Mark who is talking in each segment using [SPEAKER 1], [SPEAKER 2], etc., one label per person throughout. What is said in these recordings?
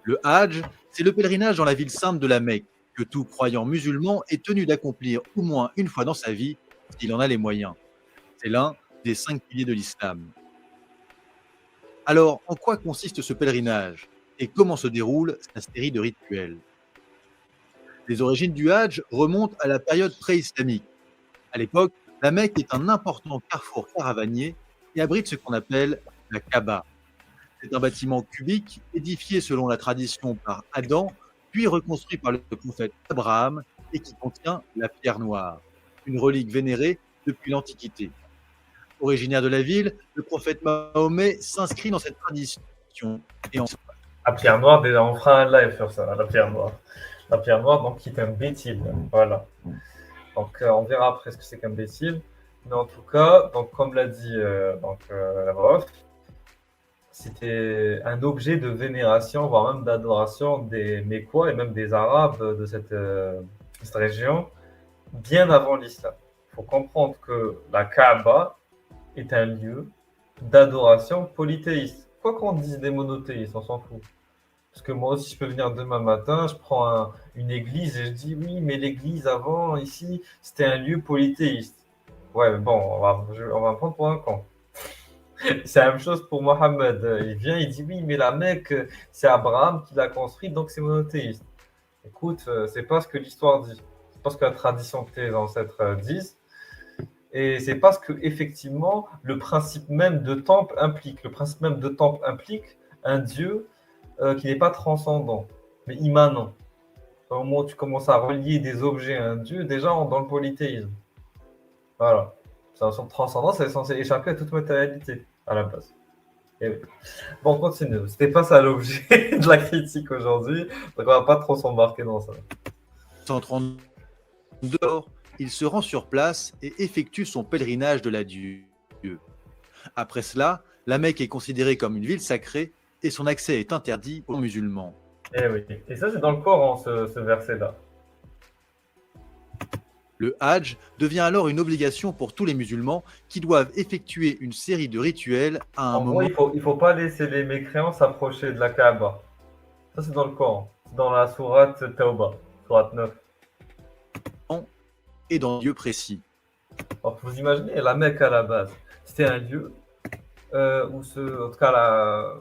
[SPEAKER 1] Le Hadj, c'est le pèlerinage dans la ville sainte de la Mecque, que tout croyant musulman est tenu d'accomplir au moins une fois dans sa vie, s'il en a les moyens. C'est l'un des 5 piliers de l'islam. Alors, en quoi consiste ce pèlerinage et comment se déroule sa série de rituels? Les origines du Hadj remontent à la période pré-islamique. À l'époque, la Mecque est un important carrefour caravanier et abrite ce qu'on appelle la Kaaba. C'est un bâtiment cubique édifié selon la tradition par Adam, puis reconstruit par le prophète Abraham et qui contient la pierre noire, une relique vénérée depuis l'Antiquité. Originaire de la ville, le prophète Mahomet s'inscrit dans cette tradition et en
[SPEAKER 2] La pierre noire, déjà, on fera un live sur ça, la pierre noire. La pierre noire, donc, qui est un bétil. Voilà. Donc, on verra après ce que c'est qu'un bétil. Mais en tout cas, donc, comme l'a dit la prof, c'était un objet de vénération, voire même d'adoration des Mécois et même des Arabes de cette région, bien avant l'islam. Il faut comprendre que la Kaaba est un lieu d'adoration polythéiste. Quoi qu'on dise des monothéistes, on s'en fout. Parce que moi aussi, je peux venir demain matin, je prends une église et je dis oui, mais l'église avant, ici, c'était un lieu polythéiste. Ouais, mais bon, on va me prendre pour un con. C'est la même chose pour Mohammed. Il vient, il dit oui, mais la Mecque, c'est Abraham qui l'a construite, donc c'est monothéiste. Écoute, c'est pas ce que l'histoire dit. C'est pas ce que la tradition que tes ancêtres disent. Et c'est parce que, effectivement, le principe même de temple implique. Le principe même de temple implique un Dieu qui n'est pas transcendant, mais immanent. Au moment où tu commences à relier des objets à un Dieu, déjà dans le polythéisme. Voilà. C'est un sens de transcendance, c'est censé échapper à toute matérialité, à la base. Et oui. Bon, on continue. C'était pas ça l'objet de la critique aujourd'hui, donc on va pas trop s'embarquer dans ça.
[SPEAKER 1] 132, il se rend sur place et effectue son pèlerinage de l'adieu. Après cela, la Mecque est considérée comme une ville sacrée et son accès est interdit aux musulmans.
[SPEAKER 2] Et oui. Et ça, c'est dans le Coran, ce verset-là.
[SPEAKER 1] Le Hadj devient alors une obligation pour tous les musulmans qui doivent effectuer une série de rituels à un
[SPEAKER 2] En gros,
[SPEAKER 1] moment
[SPEAKER 2] il faut pas laisser les mécréants s'approcher de la Kaaba. Ça, c'est dans le Coran. C'est dans la sourate Tauba, sourate 9.
[SPEAKER 1] et dans un lieu précis.
[SPEAKER 2] Alors, vous imaginez, la Mecque à la base, c'était un lieu où en tout cas,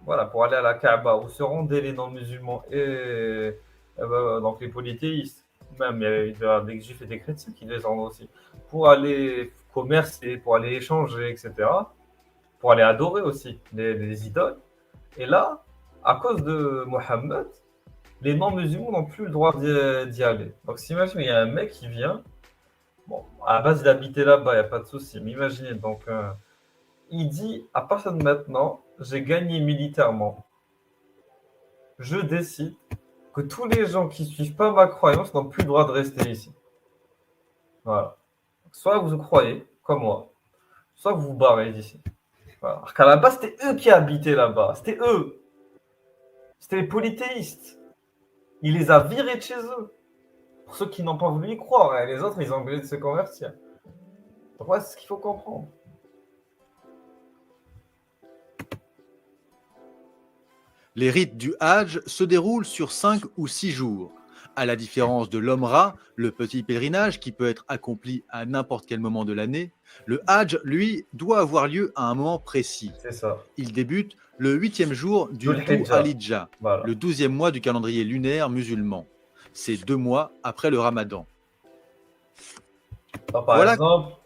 [SPEAKER 2] voilà, pour aller à la Kaaba, où se rendaient les non-musulmans et donc les polythéistes. Même, il y avait des juifs et des chrétiens qui les rendent aussi. Pour aller commercer, pour aller échanger, etc. Pour aller adorer aussi les idoles. Et là, à cause de Mohammed, les non-musulmans n'ont plus le droit d'y aller. Donc, si imagine, il y a un mec qui vient. Bon, à la base, il habitait là-bas, il n'y a pas de souci. Mais imaginez, donc, il dit, à partir de maintenant, j'ai gagné militairement. Je décide que tous les gens qui ne suivent pas ma croyance n'ont plus le droit de rester ici. Voilà. Soit vous croyez, comme moi, soit vous vous barrez d'ici. Voilà. Alors qu'à la base, c'était eux qui habitaient là-bas. C'était eux. C'était les polythéistes. Il les a virés de chez eux. Pour ceux qui n'ont pas voulu y croire. Et les autres, ils ont obligé de se convertir. Donc, ouais, c'est ce qu'il faut comprendre.
[SPEAKER 1] Les rites du Hadj se déroulent sur 5 ou 6 jours. À la différence de l'Omra, le petit pèlerinage qui peut être accompli à n'importe quel moment de l'année, le Hadj, lui, doit avoir lieu à un moment précis.
[SPEAKER 2] C'est ça.
[SPEAKER 1] Il débute le 8e jour du
[SPEAKER 2] Dhul
[SPEAKER 1] Dhu
[SPEAKER 2] Hijjah.
[SPEAKER 1] al-Hijjah,
[SPEAKER 2] Voilà.
[SPEAKER 1] le 12e mois du calendrier lunaire musulman. C'est 2 mois après le Ramadan.
[SPEAKER 2] Alors, par
[SPEAKER 1] Voilà
[SPEAKER 2] exemple,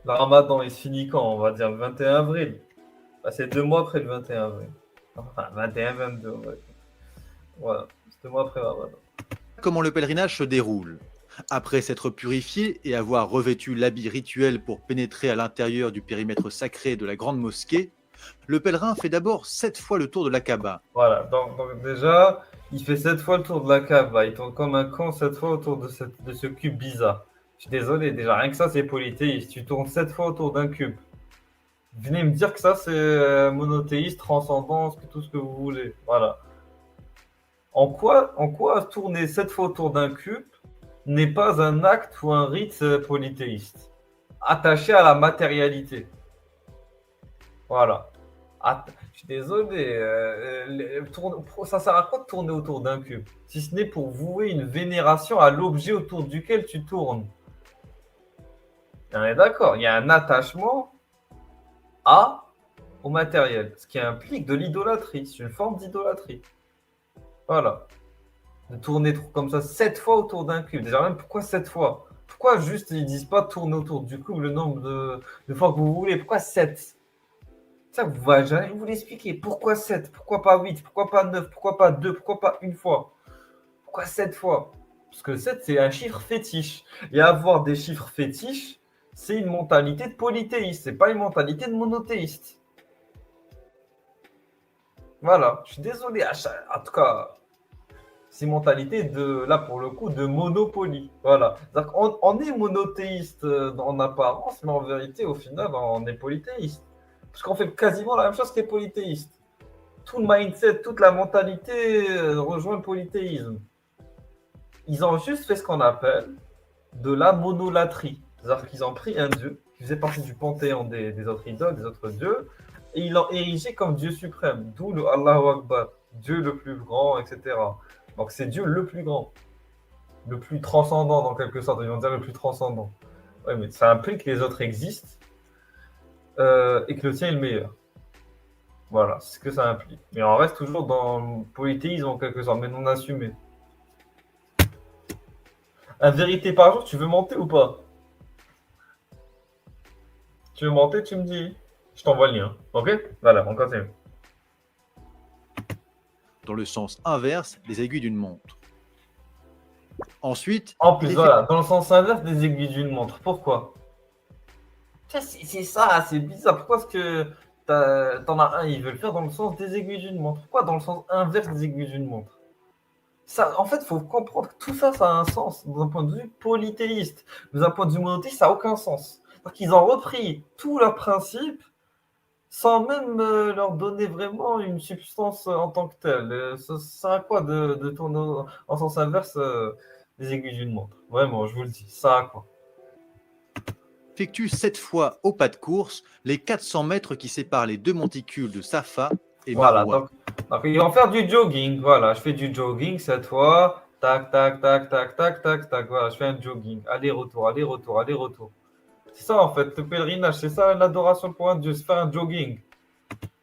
[SPEAKER 2] le Ramadan, il se finit quand? On va dire le 21 avril. Bah, c'est 2 mois après le 21 avril. Enfin, 21, 22, on va dire. Voilà, c'est 2 mois après le Ramadan.
[SPEAKER 1] comment le pèlerinage se déroule. Après s'être purifié et avoir revêtu l'habit rituel pour pénétrer à l'intérieur du périmètre sacré de la grande mosquée, le pèlerin fait d'abord 7 fois le tour de la Kaaba.
[SPEAKER 2] Voilà, donc déjà, il fait 7 fois le tour de la Kaaba. Il tourne comme un con 7 fois autour de ce cube bizarre. Je suis désolé, déjà, rien que ça, c'est polythéiste. Tu tournes 7 fois autour d'un cube. Venez me dire que ça, c'est monothéiste, transcendance, tout ce que vous voulez. Voilà. En quoi tourner 7 fois autour d'un cube n'est pas un acte ou un rite polythéiste, attaché à la matérialité. Voilà. Ah, je suis désolé. Ça sert à quoi de tourner autour d'un cube? Si ce n'est pour vouer une vénération à l'objet autour duquel tu tournes. On est d'accord, il y a un attachement à, au matériel, ce qui implique de l'idolâtrie. C'est une forme d'idolâtrie. Voilà. De tourner comme ça 7 fois autour d'un cube. Déjà, même pourquoi 7 fois? Pourquoi juste ils disent pas tourner autour du cube le nombre de fois que vous voulez? Pourquoi 7? Ça, vous ne jamais vous l'expliquer. Pourquoi 7? Pourquoi pas 8? Pourquoi pas 9? Pourquoi pas 2? Pourquoi pas une fois? Pourquoi 7 fois? Parce que 7, c'est un chiffre fétiche. Et avoir des chiffres fétiches, c'est une mentalité de polythéiste. C'est pas une mentalité de monothéiste. Voilà. Je suis désolé. En tout cas, c'est une mentalité de, là pour le coup, de monopoly. Voilà. On est monothéiste en apparence, mais en vérité, au final, on est polythéiste. Parce qu'on fait quasiment la même chose que les polythéistes. Tout le mindset, toute la mentalité rejoint le polythéisme. Ils ont juste fait ce qu'on appelle de la monolatrie. C'est-à-dire qu'ils ont pris un dieu qui faisait partie du panthéon des autres idoles, des autres dieux, et ils l'ont érigé comme dieu suprême. D'où le Allahu Akbar, Dieu le plus grand, etc. Donc c'est Dieu le plus grand, le plus transcendant dans quelque sorte. Ils vont dire le plus transcendant. Oui, mais ça implique que les autres existent et que le tien est le meilleur. Voilà, c'est ce que ça implique. Mais on reste toujours dans le polythéisme en quelque sorte, mais non assumé. Un vérité par jour, tu veux monter ou pas? Tu veux monter, tu me dis. Je t'envoie le lien. Ok? Voilà, on continue.
[SPEAKER 1] dans le sens inverse des aiguilles d'une montre. Ensuite,
[SPEAKER 2] En
[SPEAKER 1] il
[SPEAKER 2] plus,
[SPEAKER 1] est fait
[SPEAKER 2] voilà, dans le sens inverse des aiguilles d'une montre. Pourquoi? C'est ça, c'est bizarre. Pourquoi est-ce que t'en as un, il veut le faire dans le sens des aiguilles d'une montre? Pourquoi dans le sens inverse des aiguilles d'une montre? Ça, en fait, il faut comprendre que tout ça, ça a un sens d'un point de vue polythéiste. D'un point de vue monothéiste, ça n'a aucun sens. Donc, ils ont repris tous leurs principes sans même leur donner vraiment une substance en tant que telle. Ça sert à quoi de tourner en sens inverse des aiguilles d'une montre? Vraiment, je vous le dis, ça a quoi?
[SPEAKER 1] effectue 7 fois au pas de course les 400 mètres qui séparent les deux monticules de Safa et
[SPEAKER 2] Voilà,
[SPEAKER 1] Marwa.
[SPEAKER 2] donc ils vont faire du jogging. Voilà, je fais du jogging cette fois. Tac, tac, tac, tac, tac, tac, tac. Voilà, je fais un jogging. Aller-retour, aller-retour, aller-retour. C'est ça en fait, le pèlerinage, c'est ça l'adoration pour un dieu, c'est faire un jogging.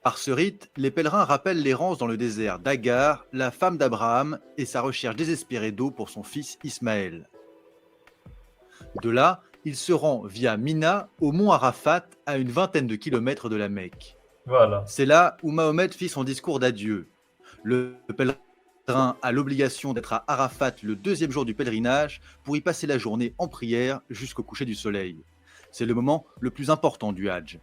[SPEAKER 1] Par ce rite, les pèlerins rappellent l'errance dans le désert d'Agar, la femme d'Abraham, et sa recherche désespérée d'eau pour son fils Ismaël. De là, il se rend via Mina au mont Arafat, à une vingtaine de kilomètres de la Mecque.
[SPEAKER 2] Voilà.
[SPEAKER 1] C'est là où Mahomet fit son discours d'adieu. Le pèlerin a l'obligation d'être à Arafat le deuxième jour du pèlerinage pour y passer la journée en prière jusqu'au coucher du soleil. C'est le moment le plus important du Hadj.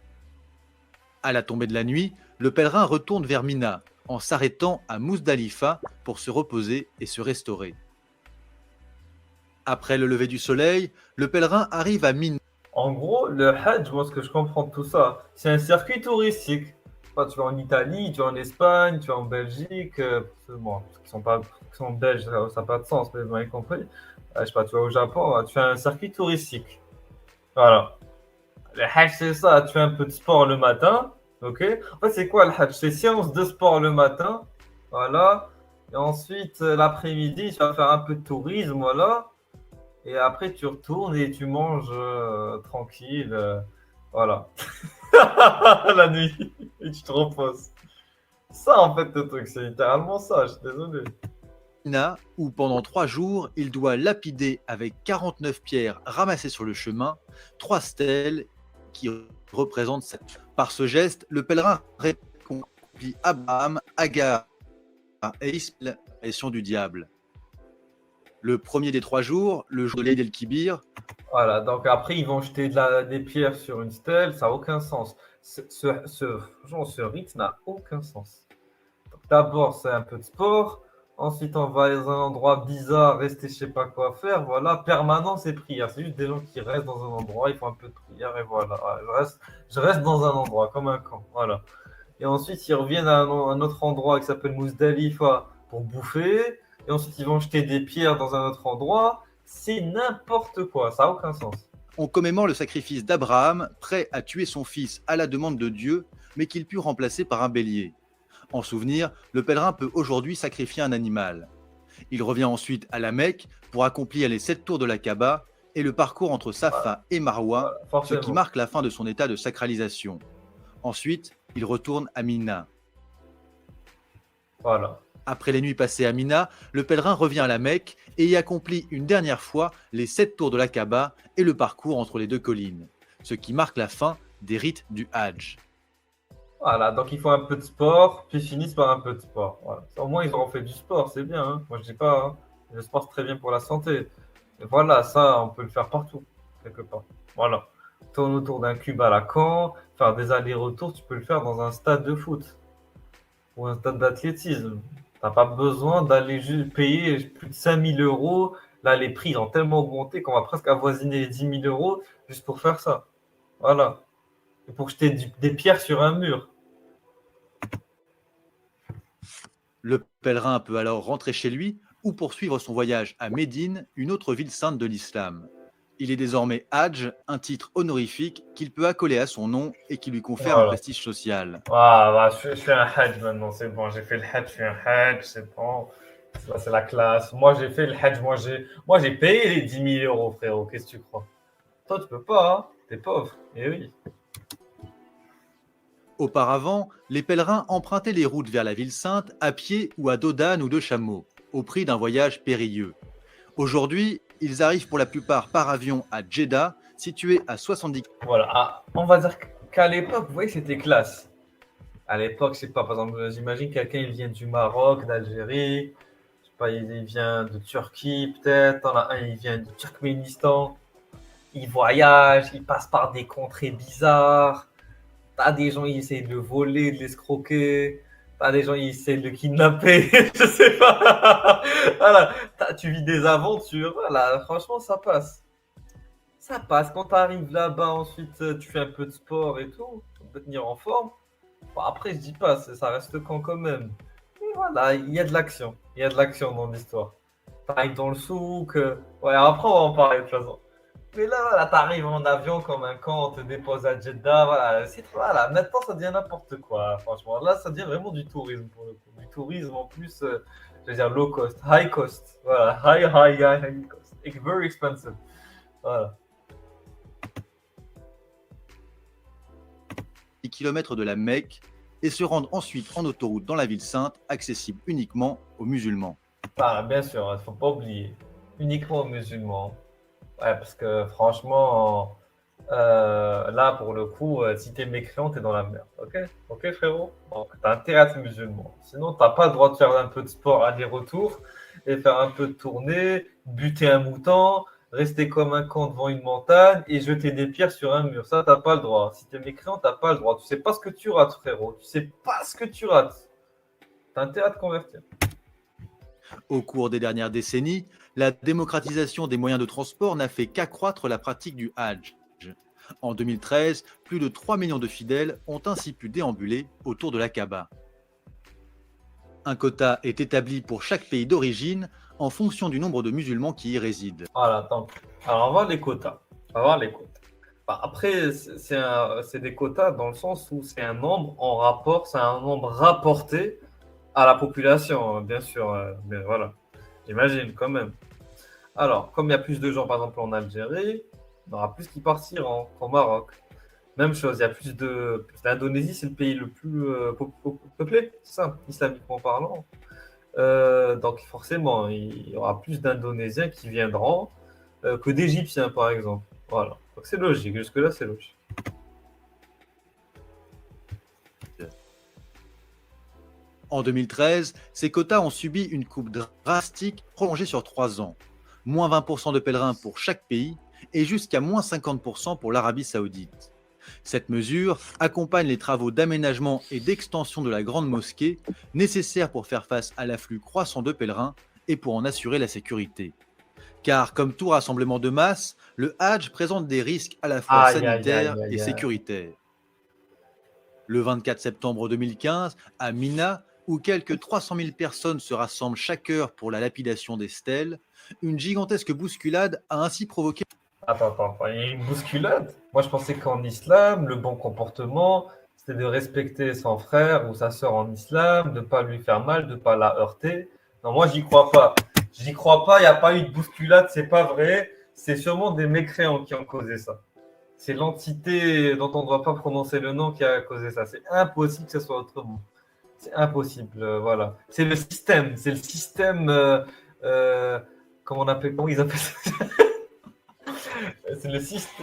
[SPEAKER 1] À la tombée de la nuit, le pèlerin retourne vers Mina en s'arrêtant à Mousdalifa pour se reposer et se restaurer. Après le lever du soleil, le pèlerin arrive à Mina.
[SPEAKER 2] En gros, le Hajj, moi ce que je comprends de tout ça, c'est un circuit touristique. Enfin, tu vas en Italie, tu vas en Espagne, tu vas en Belgique, bon, ceux qui sont belges, ça n'a pas de sens, mais vous m'avez compris. Je sais pas, tu vas au Japon, tu fais un circuit touristique. Voilà. Le Hajj, c'est ça, tu fais un peu de sport le matin, ok? En fait, c'est quoi le Hajj? C'est séance de sport le matin, voilà. Et ensuite, l'après-midi, tu vas faire un peu de tourisme, voilà. Et après, tu retournes et tu manges tranquille, voilà. La nuit, et tu te reposes. Ça, en fait, le truc, c'est littéralement ça, je suis désolé.
[SPEAKER 1] Où pendant 3 jours, il doit lapider avec 49 pierres ramassées sur le chemin, 3 stèles qui représentent cette. Par ce geste, le pèlerin réconcilie Abraham, Agar et Ismaël, la mission du diable. Le premier des 3 jours, le jour de l'Eid el-Kibir,
[SPEAKER 2] Voilà, donc après, ils vont jeter des pierres sur une stèle, ça n'a aucun sens. Ce rite n'a aucun sens. D'abord, c'est un peu de sport. Ensuite, on va dans un endroit bizarre, rester je sais pas quoi faire. Voilà, permanence et prière. C'est juste des gens qui restent dans un endroit, ils font un peu de prière et voilà. Je reste dans un endroit, comme un camp. Voilà. Et ensuite, ils reviennent à un autre endroit qui s'appelle Mousdalifa pour bouffer. Et ensuite, ils vont jeter des pierres dans un autre endroit. C'est n'importe quoi, ça n'a aucun sens.
[SPEAKER 1] on commémore le sacrifice d'Abraham, prêt à tuer son fils à la demande de Dieu, mais qu'il put remplacer par un bélier. En souvenir, le pèlerin peut aujourd'hui sacrifier un animal. Il revient ensuite à la Mecque pour accomplir les 7 tours de la Kaaba et le parcours entre
[SPEAKER 2] Voilà,
[SPEAKER 1] Safa et Marwa,
[SPEAKER 2] voilà,
[SPEAKER 1] ce qui
[SPEAKER 2] forcément.
[SPEAKER 1] marque la fin de son état de sacralisation. Ensuite, il retourne à Mina.
[SPEAKER 2] Voilà.
[SPEAKER 1] Après les nuits passées à Mina, le pèlerin revient à la Mecque et y accomplit une dernière fois les 7 tours de la Kaaba et le parcours entre les deux collines, ce qui marque la fin des rites du Hajj.
[SPEAKER 2] Voilà, donc il faut un peu de sport, puis ils finissent par un peu de sport. Voilà. Au moins, ils auront fait du sport, c'est bien, hein. Moi, je dis pas, hein. Le sport, c'est très bien pour la santé. Et voilà, ça, on peut le faire partout, quelque part. Voilà. Tourner autour d'un cube à la Caen, faire des allers-retours, tu peux le faire dans un stade de foot ou un stade d'athlétisme. T'as pas besoin d'aller juste payer plus de 5 000 euros. Là, les prix ont tellement augmenté qu'on va presque avoisiner les 10 000 euros juste pour faire ça. Voilà. Et pour jeter des pierres sur un mur.
[SPEAKER 1] Le pèlerin peut alors rentrer chez lui ou poursuivre son voyage à Médine, une autre ville sainte de l'islam. Il est désormais Hajj, un titre honorifique qu'il peut accoler à son nom et qui lui confère un
[SPEAKER 2] Voilà.
[SPEAKER 1] prestige social.
[SPEAKER 2] Ah, bah, je fais un Hajj maintenant, c'est bon. J'ai fait le Hajj, je fais un Hajj, c'est bon. Ça, c'est la classe. Moi, j'ai fait le Hajj, moi, j'ai payé les 10 000 euros, frérot. Qu'est-ce que tu crois? Toi, tu peux pas, hein? T'es pauvre. Eh oui.
[SPEAKER 1] Auparavant, les pèlerins empruntaient les routes vers la ville sainte à pied ou à dos d'âne ou de chameau, au prix d'un voyage périlleux. Aujourd'hui, ils arrivent pour la plupart par avion à Jeddah, situé à 70
[SPEAKER 2] Voilà. Ah, on va dire qu'à l'époque, vous voyez, c'était classe. À l'époque, je sais pas, par exemple, j'imagine quelqu'un, il vient du Maroc, d'Algérie, je sais pas, il vient de Turquie, peut-être. T'en as un, il vient du Turkménistan. Il voyage, il passe par des contrées bizarres. T'as des gens, ils essayent de le voler, de l'escroquer. T'as des gens, ils essayent de le kidnapper. Je sais pas. Voilà. Tu vis des aventures. Voilà. Franchement, ça passe. Ça passe. Quand tu arrives là-bas, ensuite, tu fais un peu de sport et tout. Pour te tenir en forme. Bon, après, je dis pas, ça reste quand même. Et voilà, il y a de l'action. Il y a de l'action dans l'histoire. T'arrives dans le souk. Ouais, après, on va en parler de toute façon. Mais là, voilà, t'arrives en avion comme un camp, on te dépose à Jeddah, voilà, voilà. Maintenant, ça devient n'importe quoi, franchement. Là, ça devient vraiment du tourisme pour le coup. Du tourisme en plus, je veux dire low cost, high cost. Voilà, high cost. Et very expensive. Voilà.
[SPEAKER 1] km de la Mecque et se rendent ensuite en autoroute dans la ville sainte, accessible uniquement aux musulmans.
[SPEAKER 2] Ah, bien sûr, il ne faut pas oublier. Uniquement aux musulmans. Ouais, parce que franchement, là, pour le coup, si t'es mécréant, t'es dans la merde. Ok? Ok, frérot? Donc, t'as intérêt à être musulman. Sinon, t'as pas le droit de faire un peu de sport aller-retour et faire un peu de tournée, buter un mouton, rester comme un con devant une montagne et jeter des pierres sur un mur. Ça, t'as pas le droit. Si t'es mécréant, t'as pas le droit. Tu sais pas ce que tu rates, frérot. Tu sais pas ce que tu rates. T'as intérêt à te convertir.
[SPEAKER 1] Au cours des dernières décennies, la démocratisation des moyens de transport n'a fait qu'accroître la pratique du Hajj. En 2013, plus de 3 millions de fidèles ont ainsi pu déambuler autour de la Kaaba. Un quota est établi pour chaque pays d'origine en fonction du nombre de musulmans qui y résident.
[SPEAKER 2] Voilà, donc, alors on va voir les quotas. On va voir les quotas. Bah, après, c'est des quotas dans le sens où c'est un nombre en rapport, c'est un nombre rapporté à la population, bien sûr. Mais voilà, j'imagine quand même. Alors, comme il y a plus de gens, par exemple, en Algérie, il y aura plus qui partiront qu'au Maroc. Même chose, il y a plus de. L'Indonésie, c'est le pays le plus peuplé, c'est ça, islamiquement parlant. Donc, forcément, il y aura plus d'Indonésiens qui viendront que d'Égyptiens, par exemple. Voilà. Donc, c'est logique. Jusque-là, c'est logique.
[SPEAKER 1] En 2013, ces quotas ont subi une coupe drastique prolongée sur 3 ans. Moins 20% de pèlerins pour chaque pays et jusqu'à moins 50% pour l'Arabie saoudite. Cette mesure accompagne les travaux d'aménagement et d'extension de la grande mosquée nécessaires pour faire face à l'afflux croissant de pèlerins et pour en assurer la sécurité. Car comme tout rassemblement de masse, le Hajj présente des risques à la fois
[SPEAKER 2] Aïe, aïe,
[SPEAKER 1] sanitaires
[SPEAKER 2] aïe,
[SPEAKER 1] et
[SPEAKER 2] aïe, aïe.
[SPEAKER 1] sécuritaires. Le 24 septembre 2015, à Mina, où quelques 300 000 personnes se rassemblent chaque heure pour la lapidation des stèles, une gigantesque bousculade a ainsi provoqué.
[SPEAKER 2] Attends, il y a une bousculade. Moi, je pensais qu'en islam, le bon comportement, c'est de respecter son frère ou sa sœur en islam, de ne pas lui faire mal, de ne pas la heurter. Non, moi, j'y crois pas. J'y crois pas, il n'y a pas eu de bousculade, c'est pas vrai. C'est sûrement des mécréants qui ont causé ça. C'est l'entité dont on ne doit pas prononcer le nom qui a causé ça. C'est impossible que ce soit autrement. C'est impossible, voilà. C'est le système, euh, comment ils appellent ça?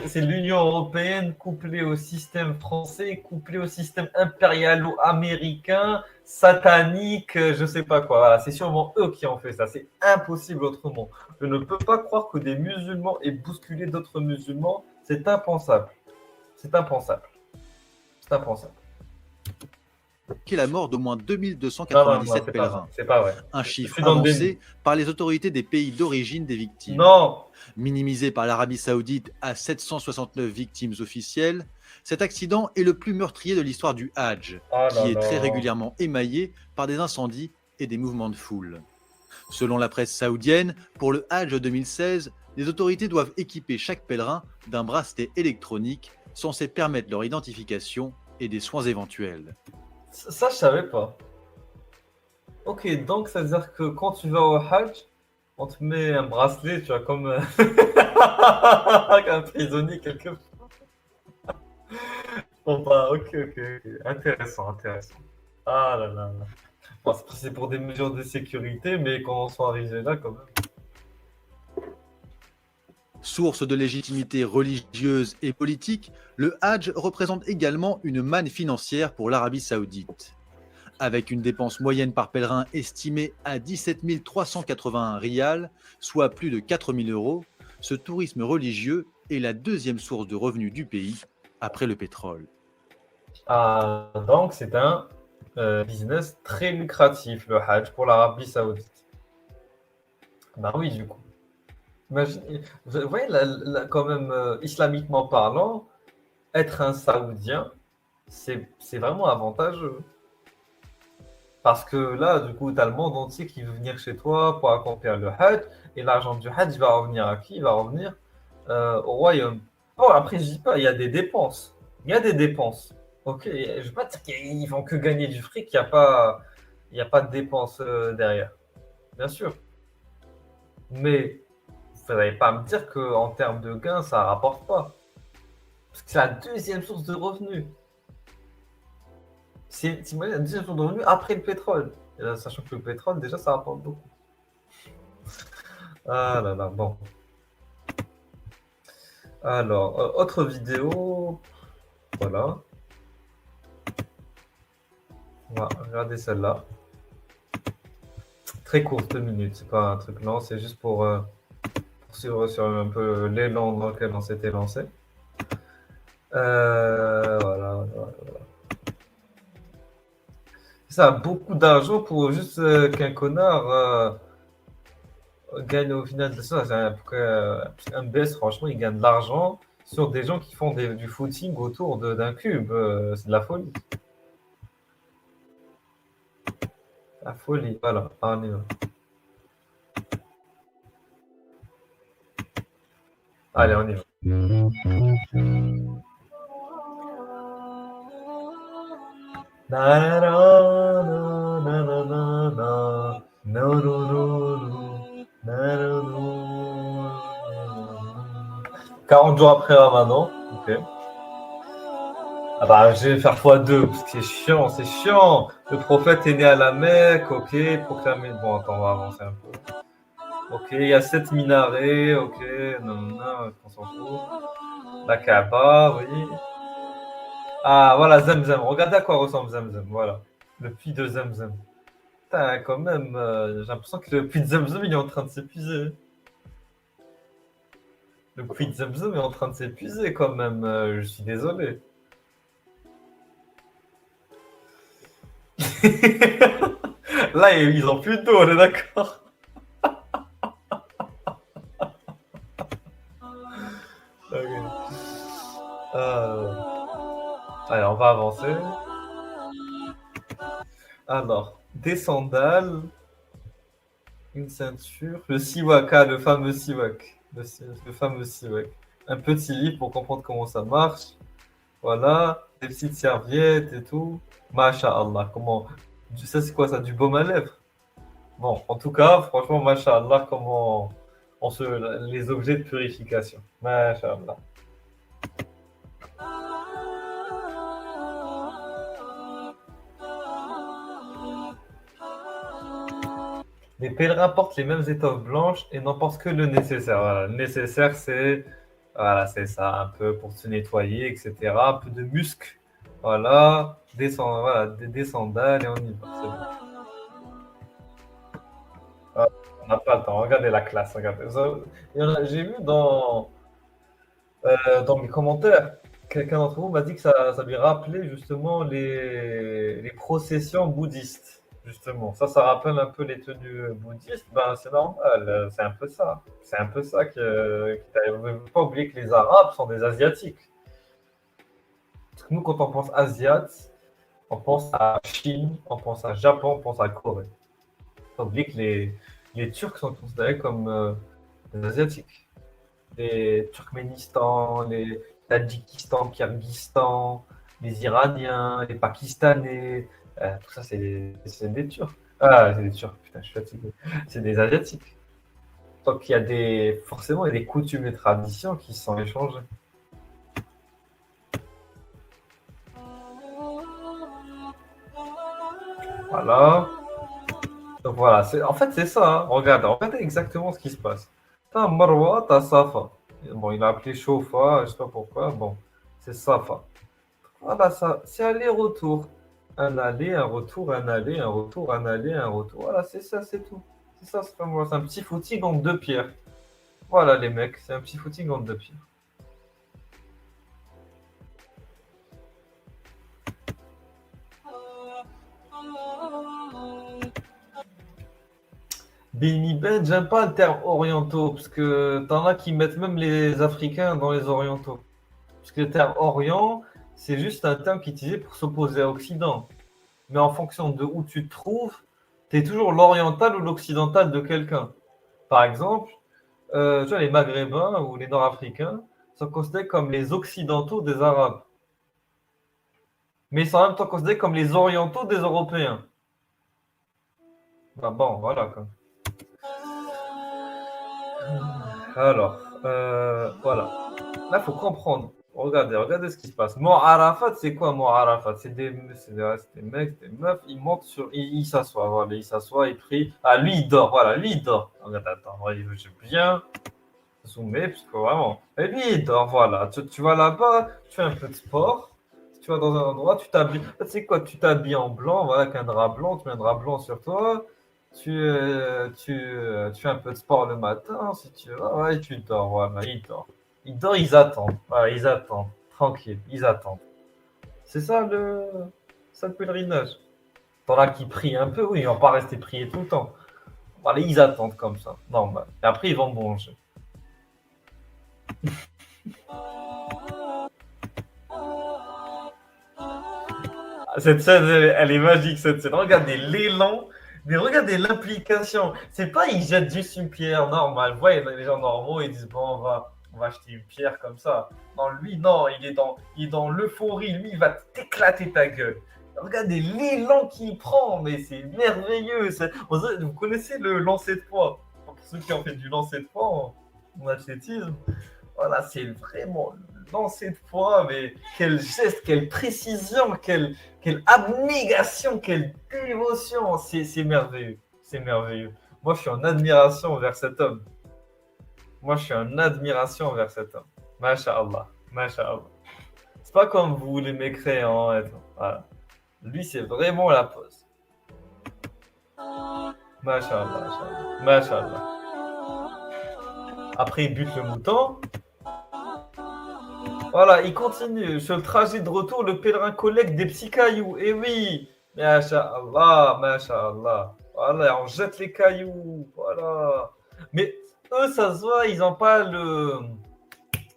[SPEAKER 2] C'est l'Union européenne couplée au système français, couplée au système impérialo-américain, satanique, je sais pas quoi. Voilà, c'est sûrement eux qui ont fait ça. C'est impossible autrement. Je ne peux pas croire que des musulmans aient bousculé d'autres musulmans. C'est impensable. C'est impensable. C'est impensable.
[SPEAKER 1] Qui est la mort d'au moins
[SPEAKER 2] Non,
[SPEAKER 1] 2297
[SPEAKER 2] c'est pas vrai.
[SPEAKER 1] pèlerins.
[SPEAKER 2] C'est pas vrai.
[SPEAKER 1] Un
[SPEAKER 2] Je
[SPEAKER 1] chiffre
[SPEAKER 2] suis dans le déni.
[SPEAKER 1] avancé par les autorités des pays d'origine des victimes.
[SPEAKER 2] Non.
[SPEAKER 1] Minimisé par l'Arabie Saoudite à 769 victimes officielles, cet accident est le plus meurtrier de l'histoire du Hadj,
[SPEAKER 2] Oh
[SPEAKER 1] qui
[SPEAKER 2] là
[SPEAKER 1] est très
[SPEAKER 2] là.
[SPEAKER 1] régulièrement émaillé par des incendies et des mouvements de foule. Selon la presse saoudienne, pour le Hadj 2016, les autorités doivent équiper chaque pèlerin d'un bracelet électronique censé permettre leur identification et des soins éventuels.
[SPEAKER 2] Ça, je savais pas. Ok, donc ça veut dire que quand tu vas au Hajj, on te met un bracelet, tu vois, comme un prisonnier quelque part. Bon, bah, ok. Intéressant, intéressant. Ah là là là. Bon, c'est pour des mesures de sécurité, mais quand on soit arrivé là, quand même.
[SPEAKER 1] Source de légitimité religieuse et politique, le Hadj représente également une manne financière pour l'Arabie Saoudite. Avec une dépense moyenne par pèlerin estimée à 17 381 rials, soit plus de 4 000 euros, ce tourisme religieux est la deuxième source de revenus du pays, après le pétrole.
[SPEAKER 2] Ah, donc c'est un business très lucratif, le Hajj, pour l'Arabie Saoudite. Bah oui, du coup. Imaginez, vous voyez, quand même, islamiquement parlant, être un Saoudien, c'est vraiment avantageux. Parce que là, du coup, tu as le monde entier qui veut venir chez toi pour accomplir le Hajj, et l'argent du Hajj va revenir à qui? Il va revenir au royaume. Bon, après, je dis pas, il y a des dépenses. Il y a des dépenses. Ok, je ne vais pas dire qu'ils vont que gagner du fric, il y a pas de dépenses derrière. Bien sûr. Mais vous n'allez pas me dire qu'en termes de gains, ça ne rapporte pas. Parce que c'est la deuxième source de revenus. T'imagines la deuxième source de revenus après le pétrole. Et là, sachant que le pétrole, déjà, ça rapporte beaucoup. Ah là là, bon. Alors, autre vidéo. Voilà. On va regarder celle-là. Très courte, 2 minutes. C'est pas un truc lent, c'est juste pour suivre sur un peu l'élan dans lequel on s'était lancé. Voilà. Ça a beaucoup d'argent pour juste qu'un connard gagne au final de ça. Un BS, franchement, il gagne de l'argent sur des gens qui font du footing autour d'un cube. C'est de la folie. La folie, voilà. Ah, on y va. Allez, on y va. Na, na, na, na, na, na, na. No, no, no, no. Na, no, no. 40 jours après Ramadan. Ok. Ah bah, je vais faire x2 parce que c'est chiant. Le prophète est né à la Mecque, ok, proclamé. Bon, attends, on va avancer un peu. Ok, il y a 7 minarets, ok, non, on s'en fout. La Kaaba, oui. Ah, voilà, Zamzam. Regardez à quoi ressemble Zamzam, voilà. Le puits de Zamzam. Putain, quand même, j'ai l'impression que le puits de Zamzam, il est en train de s'épuiser. Le puits de Zamzam est en train de s'épuiser quand même, je suis désolé. Là, ils ont plus d'eau, on est d'accord. Okay. Allez, on va avancer. Alors, des sandales, une ceinture, le siwaka, le fameux siwak. Le fameux siwak. Un petit livre pour comprendre comment ça marche. Voilà, des petites serviettes et tout. Masha'Allah, comment... Ça, c'est quoi ça? Du baume à lèvres? Bon, en tout cas, franchement, Masha'Allah, comment les objets de purification. Masha'Allah. Les pèlerins portent les mêmes étoffes blanches et n'en portent que le nécessaire. Voilà, le nécessaire, c'est voilà, c'est ça, un peu pour se nettoyer, etc. Un peu de musc. Voilà, voilà, des sandales et on y va. C'est bon. Ah, on n'a pas le temps. Regardez la classe. Regardez. J'ai vu dans mes commentaires, quelqu'un d'entre vous m'a dit que ça lui rappelait justement les processions bouddhistes. Justement, ça rappelle un peu les tenues bouddhistes. Ben, c'est normal, c'est un peu ça. C'est un peu ça qui vous ne faut pas oublier que les Arabes sont des Asiatiques. Parce que nous, quand on pense Asiate, on pense à Chine, on pense à Japon, on pense à Corée. Il faut oublier que les Turcs sont considérés comme des Asiatiques. Les Turkménistan, les Tadjikistan, Kyrgyzstan, les Iraniens, les Pakistanais, tout ça, c'est des Turcs. Ah, c'est des Turcs, putain, je suis fatigué. C'est des Asiatiques. Donc, forcément, il y a des coutumes et traditions qui sont échangées. Voilà. Donc voilà, en fait c'est ça, hein. Regardez exactement ce qui se passe. T'as Marwa, t'as Safa. Bon, il a appelé Shofa, je sais pas pourquoi. Bon, c'est Safa. Voilà, ça, c'est aller-retour. Un aller, un retour, un aller, un retour, un aller, un retour. Voilà, c'est ça, c'est tout. C'est ça, c'est pas moi. C'est un petit footing entre deux pierres. Voilà, les mecs, c'est un petit footing entre deux pierres. Benny Ben, j'aime pas le terme orientaux, parce que t'en as qui mettent même les Africains dans les orientaux. Parce que le terme Orient, c'est juste un terme qui est utilisé pour s'opposer à Occident. Mais en fonction de où tu te trouves, tu es toujours l'oriental ou l'occidental de quelqu'un. Par exemple, tu vois, les Maghrébins ou les Nord-Africains sont considérés comme les occidentaux des Arabes. Mais ils sont en même temps considérés comme les orientaux des Européens. Bah bon, voilà quoi. Alors, voilà. Là, il faut comprendre. Regardez ce qui se passe. Mort Arafat, c'est quoi Mort Arafat? C'est des mecs, des meufs, ils montent ils s'assoient, voilà, ils s'assoient, ils prient. Ah, lui, il dort, voilà, lui, il dort. Regarde, attends, je vais bien zoomer, parce que vraiment. Et lui, il dort, voilà. Tu vas là-bas, tu fais un peu de sport. Tu vas dans un endroit, tu t'habilles. Tu sais quoi, tu t'habilles en blanc, voilà, avec un drap blanc, tu mets un drap blanc sur toi. Tu fais un peu de sport le matin, si tu veux, ouais, et tu dors, voilà, il dort. Ils dorment, ils attendent, voilà, ils attendent, tranquille, ils attendent. C'est ça le pèlerinage. T'en as qui prient un peu, oui, ils vont pas rester prier tout le temps. Voilà, ils attendent comme ça, normal. Et après, ils vont manger. Cette scène, elle est magique, cette scène. Regardez l'élan, mais regardez l'implication. C'est pas, ils jettent juste une pierre normale. Vous voyez, les gens normaux, ils disent, bon, on va acheter une pierre comme ça. Non, lui, non, il est dans l'euphorie. Lui, il va t'éclater ta gueule. Regardez l'élan qu'il prend, mais c'est merveilleux. Vous connaissez le lancer de poids. Pour ceux qui ont fait du lancer de poids en athlétisme, voilà, c'est vraiment le lancer de poids, mais quel geste, quelle précision, quelle abnégation, quelle dévotion. C'est merveilleux. C'est merveilleux. Moi, je suis en admiration envers cet homme. Moi, je suis en admiration envers cet homme. Masha'Allah. Masha'Allah. C'est pas comme vous, les mécréants. Voilà. Lui, c'est vraiment la pose. Masha'Allah. Masha'Allah. Après, il bute le mouton. Voilà, il continue. Sur le trajet de retour, le pèlerin collecte des petits cailloux. Et oui, masha'Allah, masha'Allah. Voilà, on jette les cailloux. Voilà. Mais eux, ça se voit, ils n'ont pas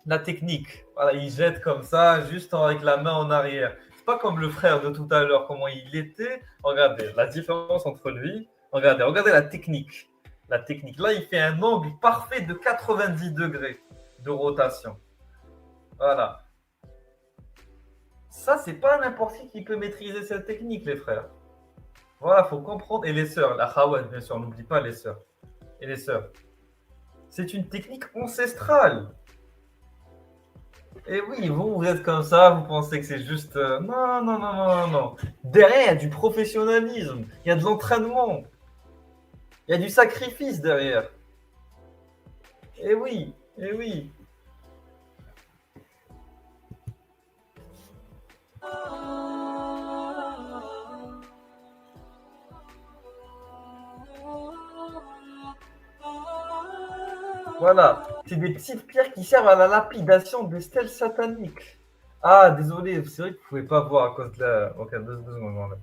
[SPEAKER 2] la technique. Voilà, ils jettent comme ça, juste avec la main en arrière. C'est pas comme le frère de tout à l'heure, comment il était. Regardez la différence entre lui. Regardez la technique. La technique. Là, il fait un angle parfait de 90 degrés de rotation. Voilà. Ça, c'est pas n'importe qui peut maîtriser cette technique, les frères. Voilà, faut comprendre. Et les sœurs, la khawat, bien sûr, n'oublie pas les sœurs. Et les sœurs. C'est une technique ancestrale. Et oui, vous êtes comme ça, vous pensez que c'est juste. Non, non, non, non, non, non. Derrière, il y a du professionnalisme, il y a de l'entraînement, il y a du sacrifice derrière. Et oui, et oui. Voilà, c'est des petites pierres qui servent à la lapidation des stèles sataniques. Ah, désolé, c'est vrai que vous ne pouvez pas voir à cause de la. Ok, deux secondes,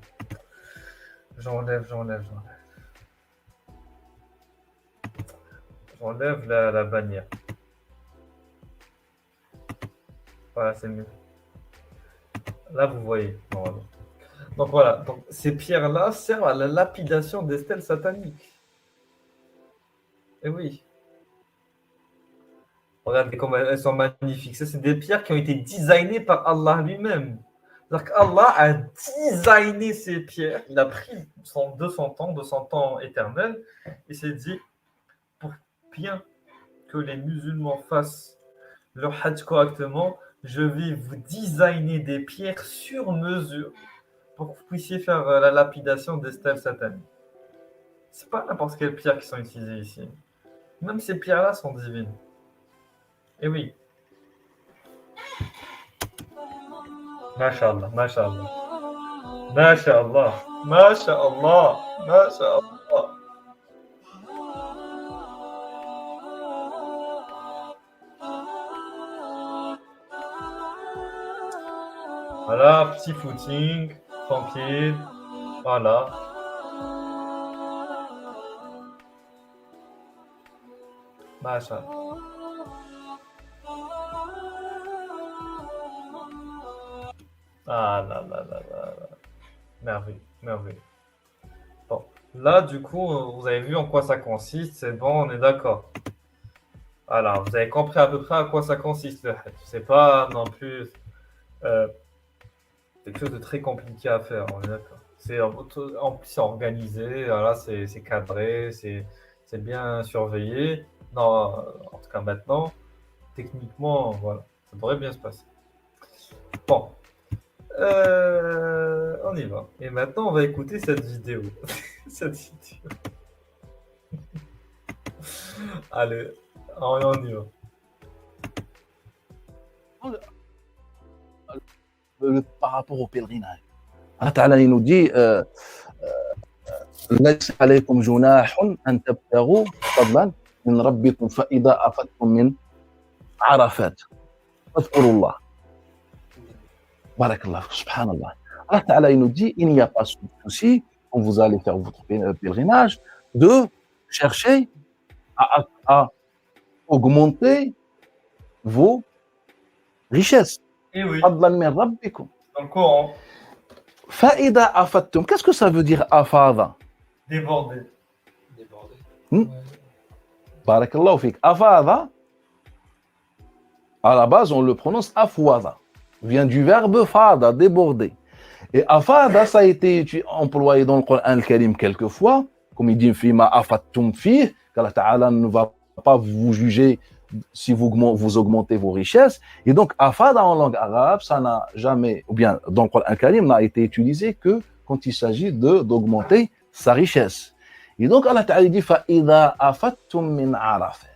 [SPEAKER 2] j'enlève. J'enlève. J'enlève la bannière. Voilà, c'est mieux. Là, vous voyez. Normalement. Donc voilà, donc, ces pierres-là servent à la lapidation des stèles sataniques. Et oui. Regardez comme elles sont magnifiques. Ça, c'est des pierres qui ont été designées par Allah lui-même. C'est-à-dire qu'Allah a designé ces pierres. Il a pris 200 ans éternels et s'est dit, pour bien que les musulmans fassent leur hajj correctement, je vais vous designer des pierres sur mesure pour que vous puissiez faire la lapidation des stèles sataniques. C'est pas n'importe quelle pierre qui sont utilisées ici. Même ces pierres-là sont divines. Et oui. Masha'Allah, Masha'Allah. Masha'Allah, Masha'Allah, Masha'Allah. Voilà, petit footing, tranquille. Voilà. Masha'Allah. Ah là là là là là. Merveille, merveille. Bon, là, du coup, vous avez vu en quoi ça consiste. C'est bon, on est d'accord. Voilà, vous avez compris à peu près à quoi ça consiste le hajj. C'est pas non plus quelque chose de très compliqué à faire, on est d'accord. En plus, c'est organisé, voilà, c'est cadré, c'est bien surveillé. Non, en tout cas maintenant, techniquement, voilà, ça devrait bien se passer. Bon, on y va. Et maintenant, on va écouter cette vidéo. Cette vidéo. Allez, on y va.
[SPEAKER 3] Par rapport au pèlerinage. Allah Ta'ala il nous dit ليس عليكم جناح أن تبتغوا فضلا من ربكم فإذا أفضتم من عرفات فاذكروا الله. Barakallah, subhanallah. Allah Ta'ala il nous dit il n'y a pas de souci quand vous allez faire votre pèlerinage de chercher à augmenter vos richesses.
[SPEAKER 2] Et oui,
[SPEAKER 3] فضلا من ربكم.
[SPEAKER 2] dans le Coran,
[SPEAKER 3] فإذا أفضتم, qu'est-ce que ça veut dire أفاض?
[SPEAKER 2] débordé.
[SPEAKER 3] Barakallahu fik. Afada, à la base, on le prononce afwada. Vient du verbe fada, déborder. Et afada, ça a été employé dans le Coran al-Karim quelquefois, comme il dit fima afattum fi, qu'Allah Ta'ala ne va pas vous juger si vous augmentez vos richesses. Et donc, afada en langue arabe, ça n'a jamais, ou bien dans le Coran al-Karim, n'a été utilisé que quand il s'agit d'augmenter sa richesse. Et donc, Allah Ta'ala dit فَإِذَا أَفَدْتُم مِّنْ عَرَفَاتٍ.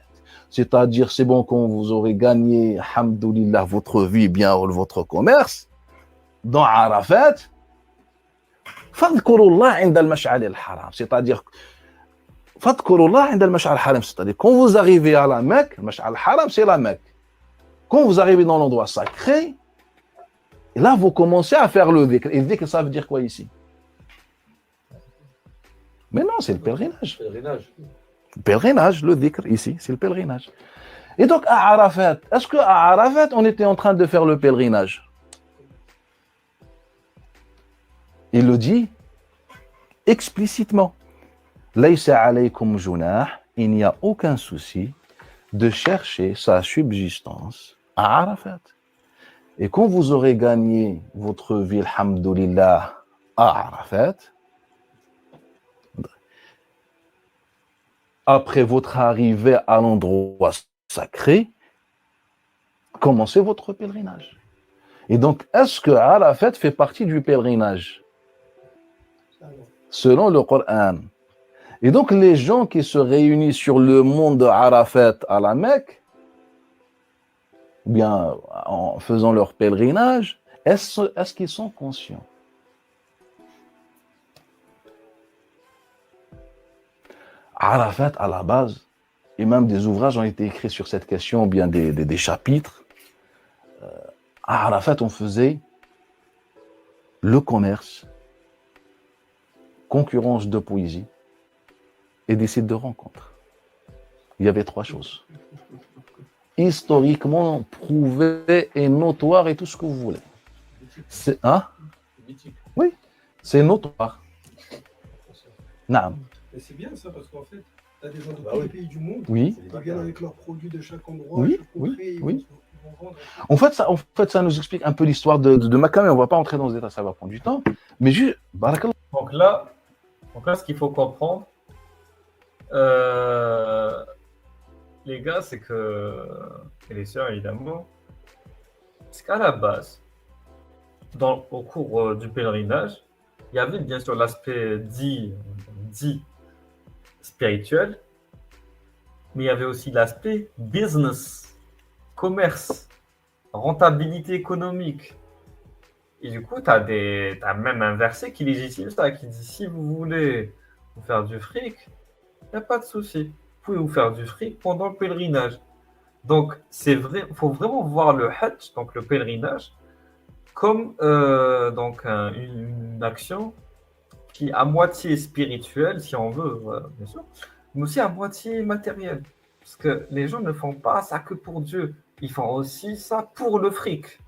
[SPEAKER 3] C'est-à-dire, c'est bon quand vous aurez gagné, alhamdoulilah, votre vie, bien votre commerce, dans Arafat, فَاذْكُرُوا اللَّهَ عِنْدَ الْمَشْعَرِ الْحَرَامِ. C'est-à-dire, فَاذْكُرُوا اللَّهَ عِنْدَ الْمَشْعَرِ الْحَرَامِ. C'est-à-dire, quand vous arrivez à la Mecque, le Mash'ar al-Haram, c'est la Mecque. Quand vous arrivez dans l'endroit sacré, et là, vous commencez à faire le dhikr. Et le dhikr, ça veut dire quoi ici? Mais non, c'est le pèlerinage. Le pèlerinage, le dhikr ici, c'est le pèlerinage. Et donc à Arafat, est-ce qu'à Arafat, on était en train de faire le pèlerinage? Il le dit explicitement. Laysa alaykum junah, il n'y a aucun souci de chercher sa subsistance à Arafat. Et quand vous aurez gagné votre vie, alhamdoulilah, à Arafat, après votre arrivée à l'endroit sacré, commencez votre pèlerinage. Et donc, est-ce que Arafat fait partie du pèlerinage? Selon le Coran. Et donc, les gens qui se réunissent sur le mont de Arafat à la Mecque, ou bien en faisant leur pèlerinage, est-ce qu'ils sont conscients? Arafat, à la base, et même des ouvrages ont été écrits sur cette question, ou bien des chapitres. À Arafat, on faisait le commerce, concurrence de poésie et des sites de rencontres. Il y avait trois choses. Historiquement prouvé et notoire et tout ce que vous voulez. C'est, hein? Oui, c'est notoire. Non.
[SPEAKER 4] Et c'est bien ça, parce qu'en fait, tu as des gens de tous les pays du monde
[SPEAKER 3] Oui.
[SPEAKER 4] qui viennent avec leurs produits de chaque endroit,
[SPEAKER 3] Oui,
[SPEAKER 4] chaque contrée,
[SPEAKER 3] oui.
[SPEAKER 4] ils vont vendre.
[SPEAKER 3] En fait, ça nous explique un peu l'histoire de Makkah, mais on ne va pas entrer dans ce détail, ça va prendre du temps. Mais juste, barakallah.
[SPEAKER 2] Donc là, ce qu'il faut comprendre, les gars, c'est que, et les sœurs évidemment, c'est qu'à la base, au cours du pèlerinage, il y avait bien sûr l'aspect dit spirituel, mais il y avait aussi l'aspect business, commerce, rentabilité économique. Et du coup, tu as même un verset qui légitime ça, qui dit si vous voulez vous faire du fric, il n'y a pas de souci. Vous pouvez vous faire du fric pendant le pèlerinage. Donc, c'est vrai, il faut vraiment voir le Hajj, donc le pèlerinage, comme donc une action qui est à moitié spirituelle, si on veut, bien sûr, mais aussi à moitié matérielle. Parce que les gens ne font pas ça que pour Dieu, ils font aussi ça pour le fric.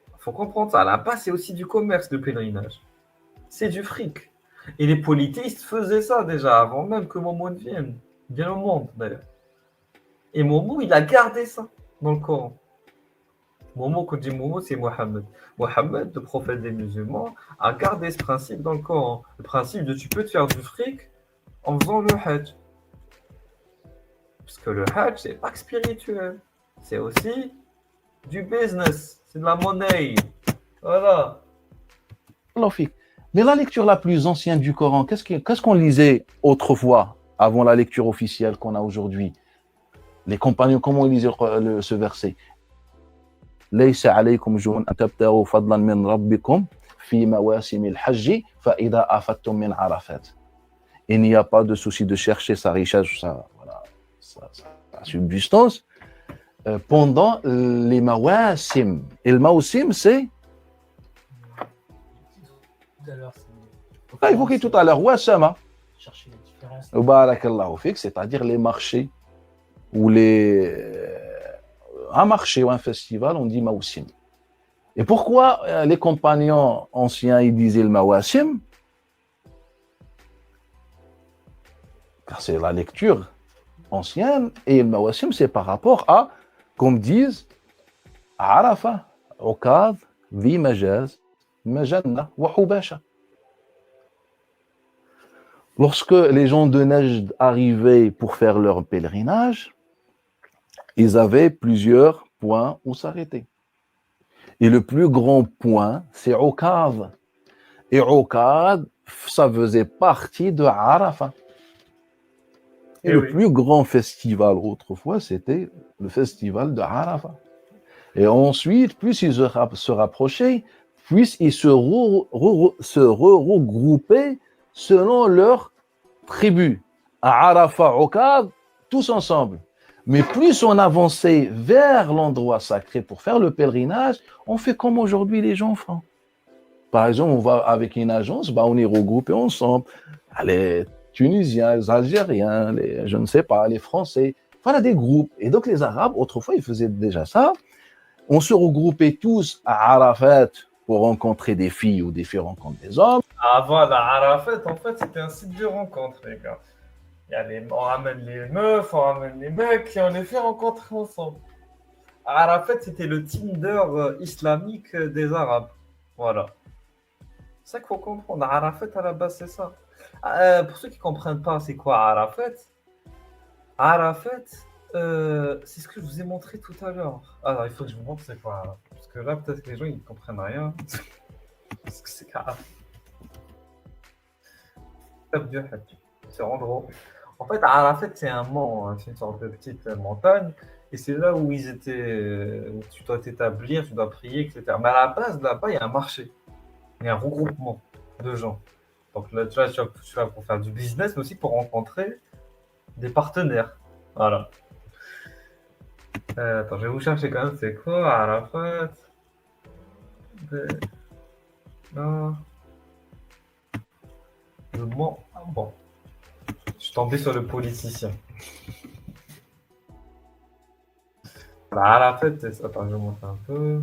[SPEAKER 2] Il faut comprendre ça. À la base, c'est aussi du commerce, le pèlerinage. C'est du fric. Et les polythéistes faisaient ça déjà, avant même que Momo ne vienne. Bien au monde, d'ailleurs. Et Momo, il a gardé ça dans le Coran. Momo, quand je dis Momo, c'est Mohammed. Mohammed, le prophète des musulmans, a gardé ce principe dans le Coran. Le principe de tu peux te faire du fric en faisant le Hajj. Parce que le Hajj, c'est pas que spirituel. C'est aussi du business. C'est de la monnaie. Voilà.
[SPEAKER 3] Mais la lecture la plus ancienne du Coran, qu'est-ce qu'on lisait autrefois, avant la lecture officielle qu'on a aujourd'hui? Les compagnons, comment ils lisaient ce verset? ليس عليكم جناح أن تبتغوا فضلا من ربكم في مواسم الحج فإذا أفضتم من عرفات. Il n'y a pas de souci de chercher sa richesse, sa subsistance pendant les mawasim. Et le mawasim, c'est évoqué tout à l'heure, wasama.
[SPEAKER 5] Chercher la différence.
[SPEAKER 3] Barakallahu fik, c'est-à-dire les marchés ou un marché ou un festival, on dit mawasim. Et pourquoi les compagnons anciens ils disaient le mawasim? Car c'est la lecture ancienne et le mawasim c'est par rapport à, comme disent, Arafah, Okad, Dhi Majaz, Majanna wa Hubasha. Lorsque les gens de Najd arrivaient pour faire leur pèlerinage, ils avaient plusieurs points où s'arrêter. Et le plus grand point, c'est Okad. Et Okad, ça faisait partie de Arafat. Et le plus grand festival autrefois, c'était le festival de Arafat. Et ensuite, plus ils se rapprochaient, plus ils se regroupaient selon leur tribu. À Arafat, Okad, tous ensemble. Mais plus on avançait vers l'endroit sacré pour faire le pèlerinage, on fait comme aujourd'hui les gens font. Par exemple, on va avec une agence, on est regroupés ensemble. Les Tunisiens, les Algériens, je ne sais pas, les Français. Voilà des groupes. Et donc les Arabes, autrefois, ils faisaient déjà ça. On se regroupait tous à Arafat pour rencontrer des filles ou des filles rencontrent des hommes.
[SPEAKER 2] Avant la Arafat, en fait, c'était un site de rencontre, les gars. On ramène les meufs, on ramène les mecs et on les fait rencontrer ensemble. Arafat, c'était le Tinder islamique des Arabes. Voilà. C'est ça qu'il faut comprendre. Arafat, à la base, c'est ça. Pour ceux qui ne comprennent pas, c'est quoi Arafat? Arafat, c'est ce que je vous ai montré tout à l'heure. Alors, il faut que je vous montre c'est quoi Arafat. Parce que là, peut-être que les gens, ils ne comprennent rien. Parce que c'est qu'Arafat. C'est en gros. En fait, Arafat, c'est un mont, hein, c'est une sorte de petite montagne. Et c'est là où ils étaient, où tu dois t'établir, tu dois prier, etc. Mais à la base, là-bas, il y a un marché. Il y a un regroupement de gens. Donc là, tu vas pour faire du business, mais aussi pour rencontrer des partenaires. Voilà. Attends, je vais vous chercher quand même, c'est quoi Arafat? Non. Le mont. Ah, bon. Je suis tombé sur le politicien. Bah, Arafat, c'est ça. Attends, je vais monter un peu.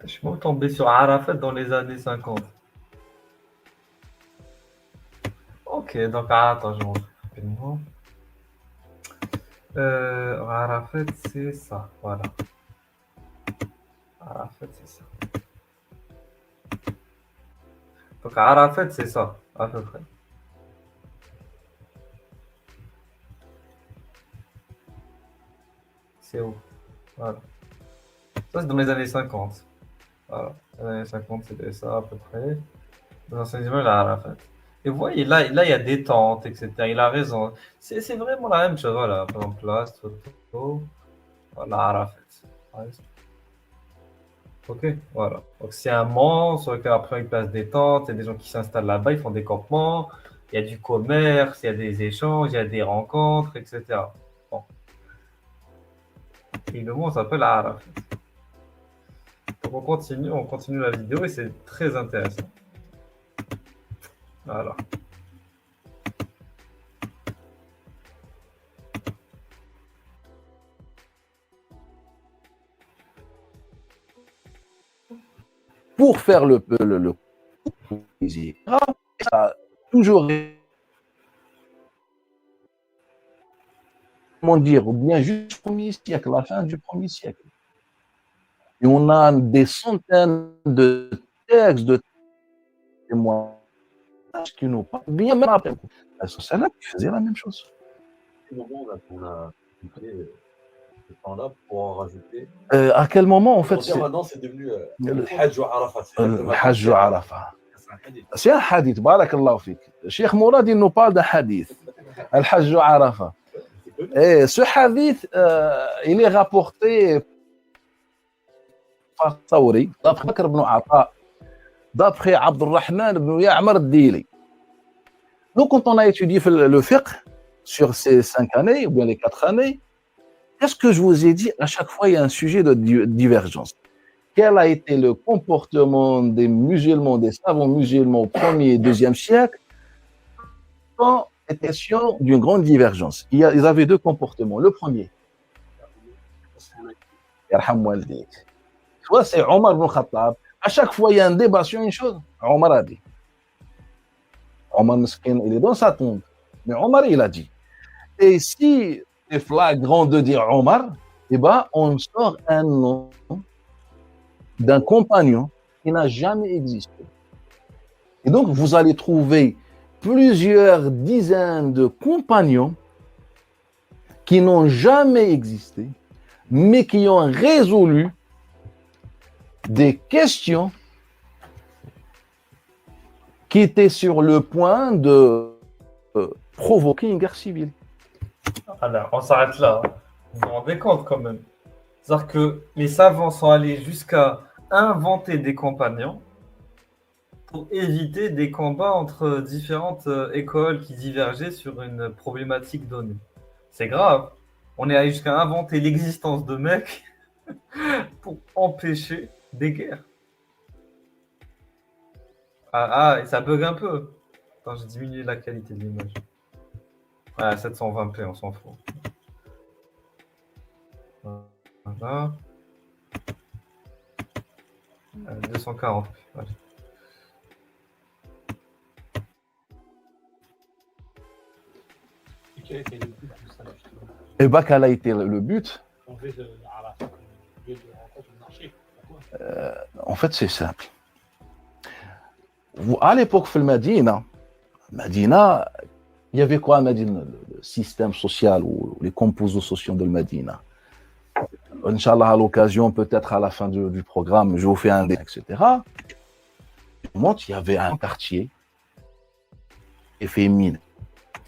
[SPEAKER 2] Je suis même tombé sur Arafat dans les années 50. Ok, donc attends, je montre rapidement. Arafat, c'est ça, voilà. Arafat, c'est ça. Donc Arafat, c'est ça, à peu près. C'est où? Voilà. Ça, c'est dans les années 50. Voilà. Dans les années 50, c'était ça, à peu près. Dans l'ancien immeuble, Arafat. Et vous voyez, là, il y a des tentes, etc. Il a raison. C'est vraiment la même chose. Voilà, par exemple, là, cette photo. Voilà, Arafat. Ouais, ok, voilà. Donc c'est un mont sur lequel après ils placent des tentes, il y a des gens qui s'installent là-bas, ils font des campements, il y a du commerce, il y a des échanges, il y a des rencontres, etc. Bon. Et le mont s'appelle Arafat. Donc on continue la vidéo et c'est très intéressant. Voilà.
[SPEAKER 3] Pour faire le plaisir, ça a toujours, comment dire, ou bien juste le 1er siècle, la fin du 1er siècle. Et on a des centaines de textes, de témoignages qui nous parlent bien même après. C'est là qui faisait la même chose.
[SPEAKER 5] On a fait ce temps-là pour en rajouter.
[SPEAKER 3] À quel moment, en fait,
[SPEAKER 5] c'est... Maintenant, c'est devenu
[SPEAKER 3] le
[SPEAKER 5] le Hajj wa Arafat.
[SPEAKER 3] le Hajj wa Arafat. C'est un hadith, barakallahu fik. Cheikh Mourad, il nous parle d'un hadith, le Hajj wa Arafat. Et ce hadith, il est rapporté par Thawri, d'après Bakr ibn Ata, d'après Abdurrahman ibn Ya'mar al-Dili. Donc, quand on a étudié le fiqh sur ces 5 années, ou bien les 4 années, qu'est-ce que je vous ai dit? À chaque fois, il y a un sujet de divergence. Quel a été le comportement des musulmans, des savants musulmans au 1er et 2e siècle quand il était question d'une grande divergence? Ils avaient 2 comportements. Le premier, soit c'est Omar ibn Khattab. À chaque fois, il y a un débat sur une chose. Omar a dit. Omar Meskin, il est dans sa tombe. Mais Omar, il a dit. Et si c'est flagrant de dire Omar, eh ben, on sort un nom d'un compagnon qui n'a jamais existé. Et donc, vous allez trouver plusieurs dizaines de compagnons qui n'ont jamais existé, mais qui ont résolu des questions qui étaient sur le point de provoquer une guerre civile.
[SPEAKER 2] Alors, on s'arrête là. Vous vous rendez compte quand même. C'est-à-dire que les savants sont allés jusqu'à inventer des compagnons pour éviter des combats entre différentes écoles qui divergeaient sur une problématique donnée. C'est grave. On est allé jusqu'à inventer l'existence de mecs pour empêcher des guerres. Et ça bug un peu. Attends, j'ai diminué la qualité de l'image. Ouais, 720p, on s'en fout. Voilà. 240. Voilà.
[SPEAKER 5] Et quel était le but de ça, justement?
[SPEAKER 3] Et bien, quel a été le but?
[SPEAKER 5] En fait, à la fin, le lieu de rencontre du marché. Pourquoi?
[SPEAKER 3] En fait, c'est simple. À l'époque, في المدينة, il y avait quoi à Medina, le système social ou les composants sociaux de Medina. Inch'Allah, à l'occasion, peut-être à la fin du programme, je vous fais un dessin, etc. Il y avait un quartier féminin.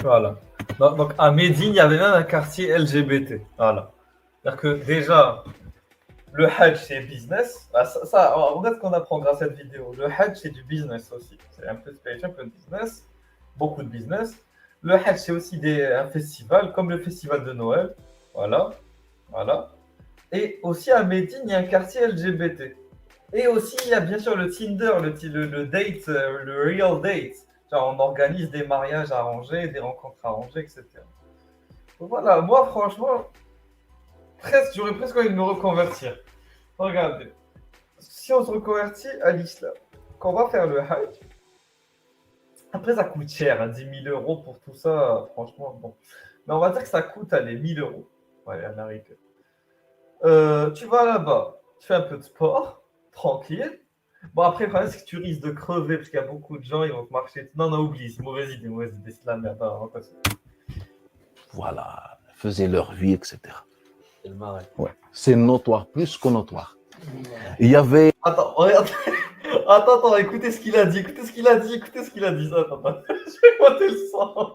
[SPEAKER 2] Voilà. Donc, à Médine, il y avait même un quartier LGBT. Voilà. C'est-à-dire que déjà, le Hajj, c'est business. Ah, regarde ce qu'on apprend grâce à cette vidéo. Le Hajj, c'est du business aussi. C'est un peu spirituel, un peu de business. Beaucoup de business. Le Hajj, c'est aussi un festival, comme le festival de Noël. Voilà. Voilà. Et aussi à Médine, il y a un quartier LGBT. Et aussi, il y a bien sûr le Tinder, le date, le real date. Genre, on organise des mariages arrangés, des rencontres arrangées, etc. Donc voilà, moi, franchement, j'aurais presque envie de me reconvertir. Regardez, si on se reconvertit à l'islam, quand on va faire le Hajj, après ça coûte cher, hein, 10 000 euros pour tout ça, franchement, bon. Mais on va dire que ça coûte, allez, 1 000 euros. Ouais, américain. Tu vas là-bas, tu fais un peu de sport, tranquille. Bon, après, le problème, c'est que tu risques de crever parce qu'il y a beaucoup de gens, ils vont te marcher. Non, oublie, c'est mauvaise idée, c'est de la merde. Non,
[SPEAKER 3] Voilà, faisaient leur vie, etc.
[SPEAKER 5] C'est le marais.
[SPEAKER 3] Ouais. C'est notoire, plus que notoire. Il y avait.
[SPEAKER 2] Attends, regarde. Attends, écoutez ce qu'il a dit, écoutez ce qu'il a dit. Attends, je vais monter le son.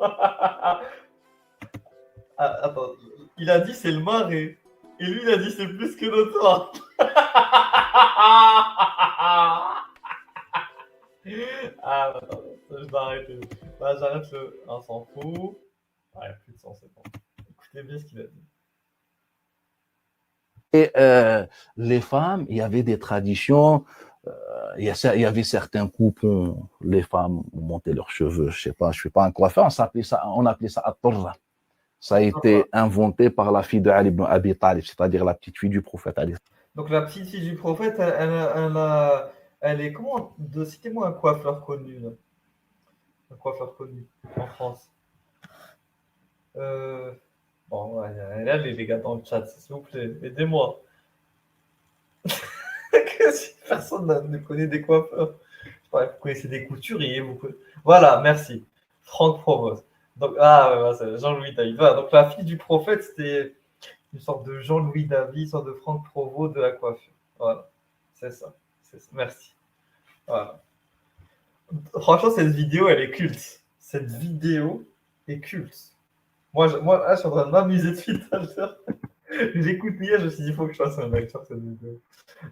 [SPEAKER 2] Attends, il a dit c'est le marais. Et lui, il a dit c'est plus que notoire. Ah, attends, je vais arrêter. Là, j'arrête le. On s'en fout. Ouais, plus de son, c'est bon. Écoutez bien ce qu'il a dit.
[SPEAKER 3] Et les femmes, il y avait des traditions. Il y avait certains couples où les femmes montaient leurs cheveux. Je sais pas, je suis pas un coiffeur. On appelait ça at-torra. Ça a été inventé par la fille de Ali ibn Abi Talib, c'est-à-dire la petite fille du prophète Ali.
[SPEAKER 2] Donc la petite fille du prophète, elle est comment citez-moi un coiffeur connu là. Un coiffeur connu en France. Bon, ouais, là les gars dans le chat, s'il vous plaît, aidez-moi. Personne ne connaît des coiffeurs. Vous connaissez des couturiers, Voilà, merci. Franck Provost. Donc, c'est Jean-Louis David. Voilà, donc la fille du prophète, c'était une sorte de Jean-Louis David, une sorte de Franck Provost de la coiffure. Voilà, c'est ça. Merci. Voilà. Franchement, cette vidéo, elle est culte. Cette vidéo est culte. Moi, je suis en train de m'amuser depuis tout à l'heure. J'écoute hier, je me suis dit, il faut que je fasse un live sur cette vidéo.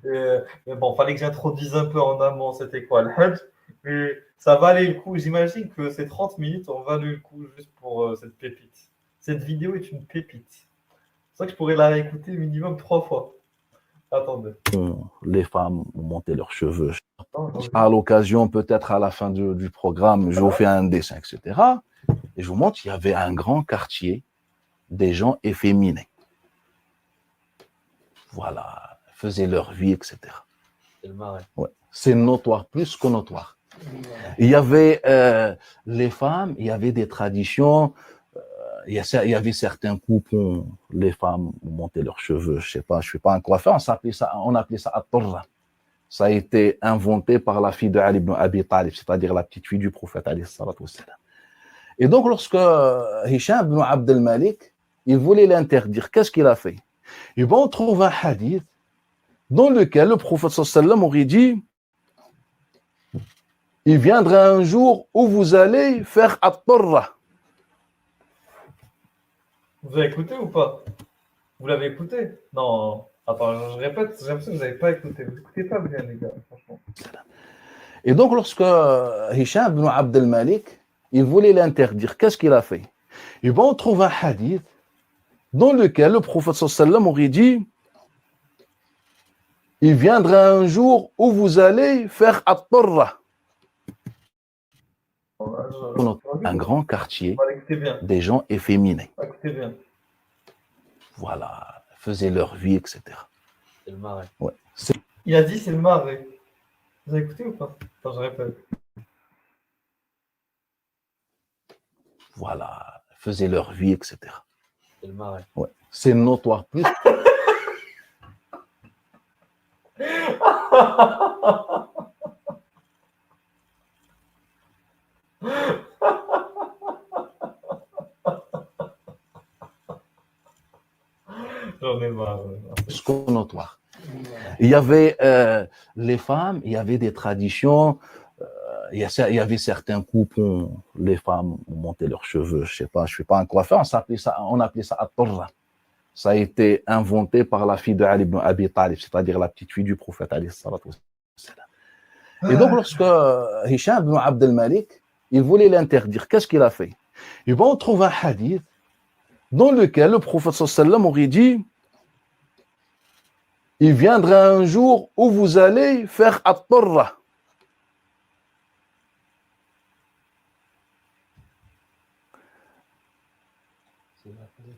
[SPEAKER 2] Mais bon, fallait que j'introduise un peu en amont, c'était quoi le Hajj. Mais ça valait le coup. J'imagine que ces 30 minutes ont valu le coup juste pour cette pépite. Cette vidéo est une pépite. C'est vrai que je pourrais la réécouter minimum 3 fois. Attendez.
[SPEAKER 3] Les femmes montaient leurs cheveux. À l'occasion, peut-être à la fin du programme, je vous fais un dessin, etc. Et je vous montre, il y avait un grand quartier des gens efféminés. Voilà, faisaient leur vie, etc.
[SPEAKER 5] C'est le marais.
[SPEAKER 3] Ouais. C'est notoire, plus que notoire. Il y avait les femmes, il y avait des traditions. Il y avait certains couples où les femmes montaient leurs cheveux. Je sais pas, je suis pas un coiffeur. On appelait ça at-torra. Ça a été inventé par la fille de Ali ibn Abi Talib, c'est-à-dire la petite fille du prophète alayhi salatu wassalam. Et donc, lorsque Hisham ibn Abd al-Malik, il voulait l'interdire, qu'est-ce qu'il a fait? Et bien, on trouve un hadith dans lequel le prophète sallallahu alayhi wa sallam aurait dit: il viendra un jour où vous allez faire at-torra.
[SPEAKER 2] Vous avez écouté ou pas? Vous l'avez écouté? Non. Attends, je répète, j'ai l'impression que vous n'avez pas écouté. Vous n'écoutez pas bien, les gars, franchement.
[SPEAKER 3] Et donc, lorsque Hisham ibn Abd al-Malik, il voulait l'interdire, qu'est-ce qu'il a fait? Et bien, on trouve un hadith dans lequel le prophète sallallahu alayhi wa sallam aurait dit: il viendra un jour où vous allez faire at-torra. Un grand quartier des gens efféminés.
[SPEAKER 2] Écoutez bien.
[SPEAKER 3] Voilà, faisaient leur vie, etc.
[SPEAKER 5] C'est le marais.
[SPEAKER 3] Ouais. C'est-
[SPEAKER 2] Il a dit c'est le marais. Vous avez écouté ou pas? Attends, je répète.
[SPEAKER 3] Voilà, ils faisaient leur vie, etc.
[SPEAKER 5] C'est le marais.
[SPEAKER 3] Ouais. C'est notoire. Plus
[SPEAKER 2] J'en ai marre.
[SPEAKER 3] que notoire. Il y avait les femmes, il y avait des traditions. Il y avait certains couples où les femmes ont monté leurs cheveux. Je sais pas, je suis pas un coiffeur. On appelait ça at-turra. Ça a été inventé par la fille de Ali ibn Abi Talib, c'est-à-dire la petite fille du prophète alayhi salatu wassalam. Et donc, lorsque Hisham ibn Abd al-Malik, il voulait l'interdire, qu'est-ce qu'il a fait? Et bien, on trouve un hadith dans lequel le prophète sallallahu alayhi wa sallam aurait dit: il viendra un jour où vous allez faire at-turra.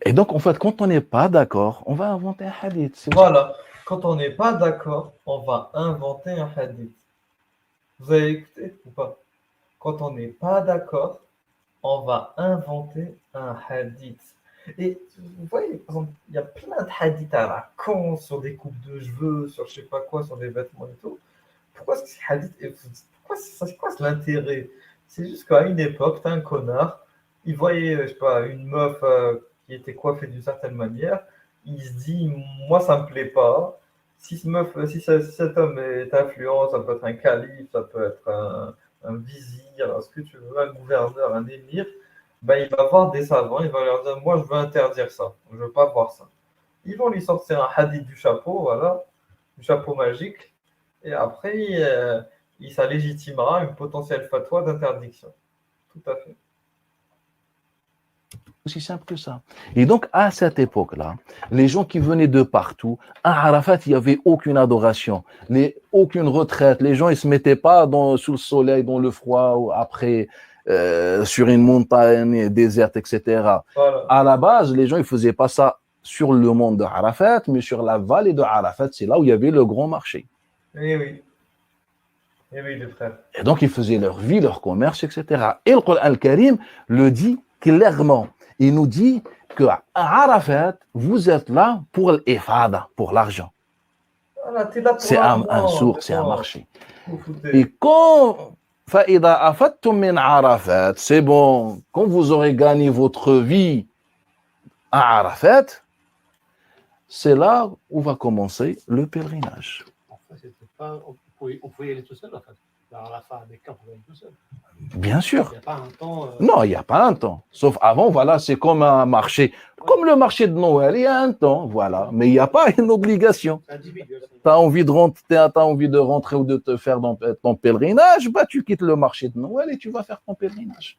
[SPEAKER 3] Et donc, en fait, quand on n'est pas d'accord, on va inventer un hadith. C'est
[SPEAKER 2] Voilà. Quand on n'est pas d'accord, on va inventer un hadith. Vous avez écouté ou pas? Quand on n'est pas d'accord, on va inventer un hadith. Et vous voyez, par exemple, il y a plein de hadiths à la con sur des coupes de cheveux, sur je sais pas quoi, sur des vêtements et tout. Pourquoi ces hadiths, c'est quoi l'intérêt? C'est juste qu'à une époque, t'as un connard, il voyait, je sais pas, une meuf qui était coiffée d'une certaine manière, il se dit, moi ça me plaît pas. Si cet homme est influent, ça peut être un calife, ça peut être un vizir, ce que tu veux, un gouverneur, un émir, ben, il va voir des savants, il va leur dire, moi je veux interdire ça, je veux pas voir ça. Ils vont lui sortir un hadith du chapeau, voilà, du chapeau magique, et après, ça légitimera une potentielle fatwa d'interdiction. Tout à fait.
[SPEAKER 3] aussi simple que ça. Et donc, à cette époque-là, les gens qui venaient de partout, à Arafat, il n'y avait aucune adoration, aucune retraite. Les gens, ils ne se mettaient pas sous le soleil, dans le froid, ou après, sur une montagne déserte, etc.
[SPEAKER 2] Voilà.
[SPEAKER 3] À la base, les gens, ils ne faisaient pas ça sur le mont de Arafat, mais sur la vallée de Arafat, c'est là où il y avait le grand marché.
[SPEAKER 2] Eh oui. Eh oui, les frères.
[SPEAKER 3] Et donc, ils faisaient leur vie, leur commerce, etc. Et le Coran al-Karim le dit clairement. Il nous dit qu'à Arafat, vous êtes là pour l'ifada, pour l'argent.
[SPEAKER 2] Voilà, t'es là pour
[SPEAKER 3] C'est
[SPEAKER 2] l'argent,
[SPEAKER 3] un sourd, c'est un
[SPEAKER 2] d'accord.
[SPEAKER 3] marché.
[SPEAKER 2] Vous foutez.
[SPEAKER 3] Et quand فإذا أفدتم من عرفات, c'est bon, quand vous aurez gagné votre vie à Arafat, c'est là où va commencer le pèlerinage.
[SPEAKER 5] En fait, c'était pas, on pouvait y aller tout seul, en fait. Dans la fin des camps, on pouvait y aller tout seul.
[SPEAKER 3] Bien sûr.
[SPEAKER 5] Il n'y a pas un temps.
[SPEAKER 3] Non, il n'y a pas un temps. Sauf avant, voilà, c'est comme un marché. Comme le marché de Noël, il y a un temps, voilà. Mais il n'y a pas une obligation.
[SPEAKER 5] C'est individuel.
[SPEAKER 3] Tu as envie de rentrer ou de te faire ton pèlerinage, bah, tu quittes le marché de Noël et tu vas faire ton pèlerinage.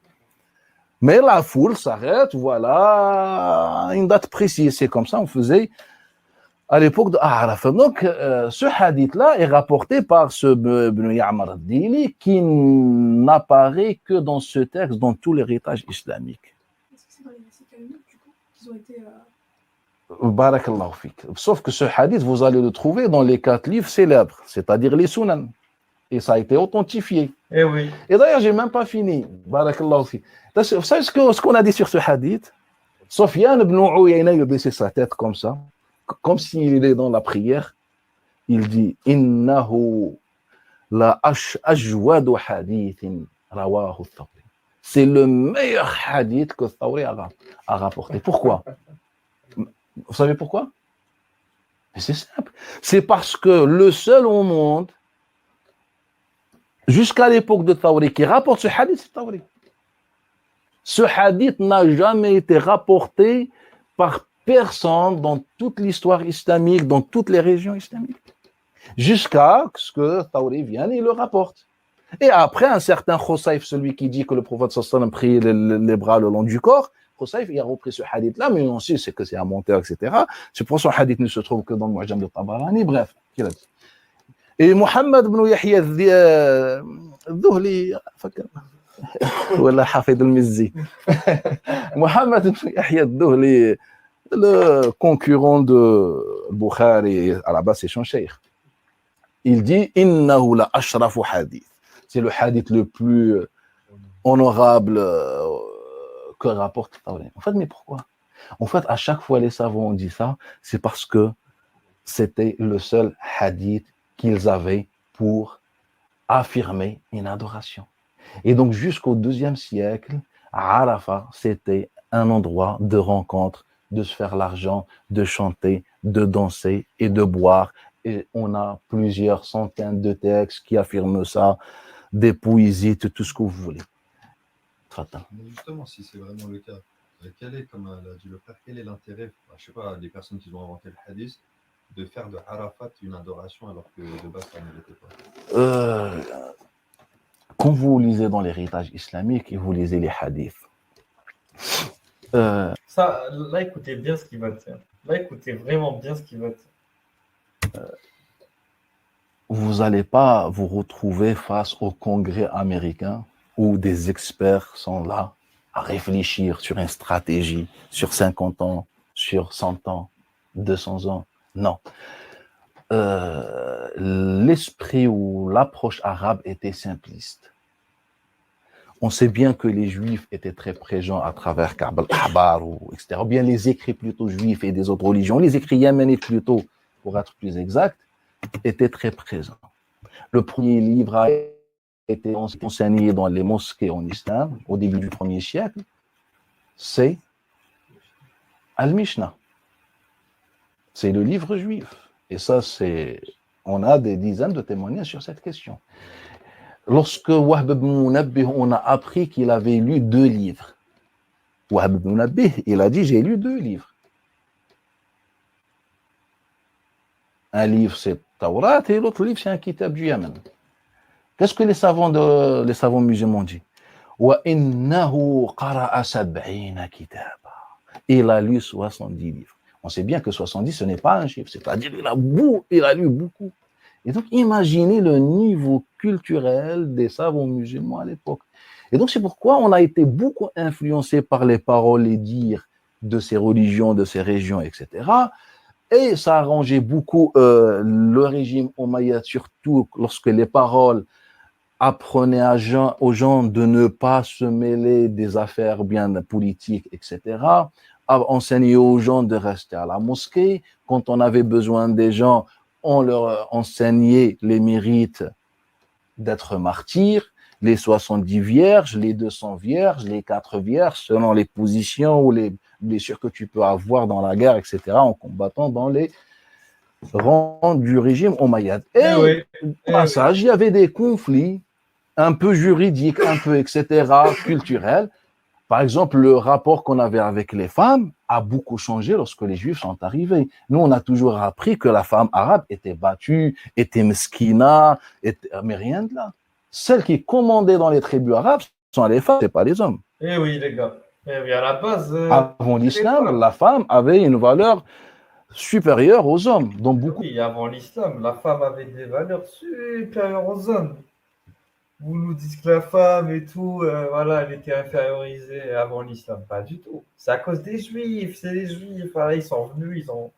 [SPEAKER 3] Mais la foule s'arrête, voilà, à une date précise. C'est comme ça, on faisait à l'époque de Arafat. Donc, ce hadith-là est rapporté par ce Ibn Ya'mar ad-Dili qui n'apparaît que dans ce texte, dans tout l'héritage islamique.
[SPEAKER 6] Est-ce que c'est dans les récits canoniques, du coup, qu'ils ont été...
[SPEAKER 3] Barakallahu fik. Sauf que ce hadith, vous allez le trouver dans les 4 livres célèbres, c'est-à-dire les Sunan. Et ça a été authentifié.
[SPEAKER 2] Eh oui.
[SPEAKER 3] Et d'ailleurs, j'ai même pas fini. Barakallahu fik. Vous savez ce qu'on a dit sur ce hadith? Sufyan ibn Uyayna, il a baissé sa tête comme ça, comme s'il est dans la prière. Il dit Innahu la ajwadu hadithin rawahu Thawri. C'est le meilleur hadith que Thawri a rapporté. Pourquoi? Vous savez pourquoi? C'est simple. C'est parce que le seul au monde, jusqu'à l'époque de Thawri, qui rapporte ce hadith, c'est Thawri. Ce hadith n'a jamais été rapporté par personne dans toute l'histoire islamique, dans toutes les régions islamiques. Jusqu'à ce que Thawri vienne et le rapporte. Et après, un certain Khusayf, celui qui dit que le prophète sallallahu alayhi wa sallam prit les bras le long du corps, Khusayf, il a repris ce hadith-là, mais on sait que c'est un menteur, etc. C'est pour ça que ce hadith ne se trouve que dans le Mu'jam de Tabarani. Bref, qu'il a dit. Et Muhammad ibn Yahya al-Dhuhli, ولا حافظ المزي محمد بن يحيى الدهلي Le concurrent de Bukhari, à la base, c'est son cheikh. Il dit Innahu la ashrafu hadith. C'est le hadith le plus honorable que rapporte Tawreen. En fait, mais pourquoi? En fait, à chaque fois les savants ont dit ça, c'est parce que c'était le seul hadith qu'ils avaient pour affirmer une adoration. Et donc, jusqu'au IIe siècle, Arafat, c'était un endroit de rencontre, de se faire l'argent, de chanter, de danser et de boire. Et on a plusieurs centaines de textes qui affirment ça, des poésies, tout ce que vous voulez.
[SPEAKER 7] Mais justement, si c'est vraiment le cas, quel est, comme l'a dit le frère, quel est l'intérêt, je sais pas, des personnes qui ont inventé le hadith, de faire de Arafat une adoration alors que de base ça ne l'était pas?
[SPEAKER 3] Quand vous lisez dans l'héritage islamique et vous lisez les hadiths,
[SPEAKER 2] Ça, là, écoutez bien ce qu'il va dire. Là, écoutez vraiment bien ce qu'il va dire.
[SPEAKER 3] vous n'allez pas vous retrouver face au Congrès américain où des experts sont là à réfléchir sur une stratégie, sur 50 ans, sur 100 ans, 200 ans. Non. L'esprit ou l'approche arabe était simpliste. On sait bien que les Juifs étaient très présents à travers Ka'b al-Ahbar, etc. Ou bien les écrits plutôt juifs et des autres religions, les écrits yéménites plutôt, pour être plus exact, étaient très présents. Le premier livre a été enseigné dans les mosquées en islam au début du 1er siècle, c'est Al-Mishnah. C'est le livre juif. Et ça, on a des dizaines de témoignages sur cette question. Lorsque Wahb ibn Munabbih, on a appris qu'il avait lu 2 livres. Wahb ibn Munabbih, il a dit, j'ai lu 2 livres. Un livre, c'est Taurat, et l'autre livre, c'est un kitab du Yémen. Qu'est-ce que les savants musulmans disent? وَإِنَّهُ قَرَأَ 70 كِتَابًا. Il a lu 70 livres. On sait bien que 70, ce n'est pas un chiffre, c'est-à-dire il a lu beaucoup. Et donc, imaginez le niveau culturel des savants musulmans à l'époque. Et donc, c'est pourquoi on a été beaucoup influencé par les paroles et dires de ces religions, de ces régions, etc. Et ça arrangeait beaucoup le régime omeyyade, surtout lorsque les paroles apprenaient aux gens de ne pas se mêler des affaires bien politiques, etc. Enseigner aux gens de rester à la mosquée. Quand on avait besoin des gens, on leur enseignait les mérites d'être martyrs, les 70 vierges, les 200 vierges, les 4 vierges, selon les positions ou les blessures que tu peux avoir dans la guerre, etc., en combattant dans les rangs du régime omeyyade. Et au passage, il y avait des conflits un peu juridiques, un peu, etc., culturels. Par exemple, le rapport qu'on avait avec les femmes a beaucoup changé lorsque les Juifs sont arrivés. Nous, on a toujours appris que la femme arabe était battue, était meskina, mais rien de là. Celles qui commandaient dans les tribus arabes sont les femmes, ce pas les hommes.
[SPEAKER 2] Eh oui, les gars. Eh oui, à la base.
[SPEAKER 3] Avant l'islam, la femme avait une valeur supérieure aux hommes. Donc beaucoup...
[SPEAKER 2] Oui, avant l'islam, la femme avait des valeurs supérieures aux hommes. Vous nous dites que la femme et tout, voilà, elle était infériorisée avant l'islam. Pas du tout. C'est à cause des Juifs. C'est les Juifs. Voilà, ils sont venus, ils ont.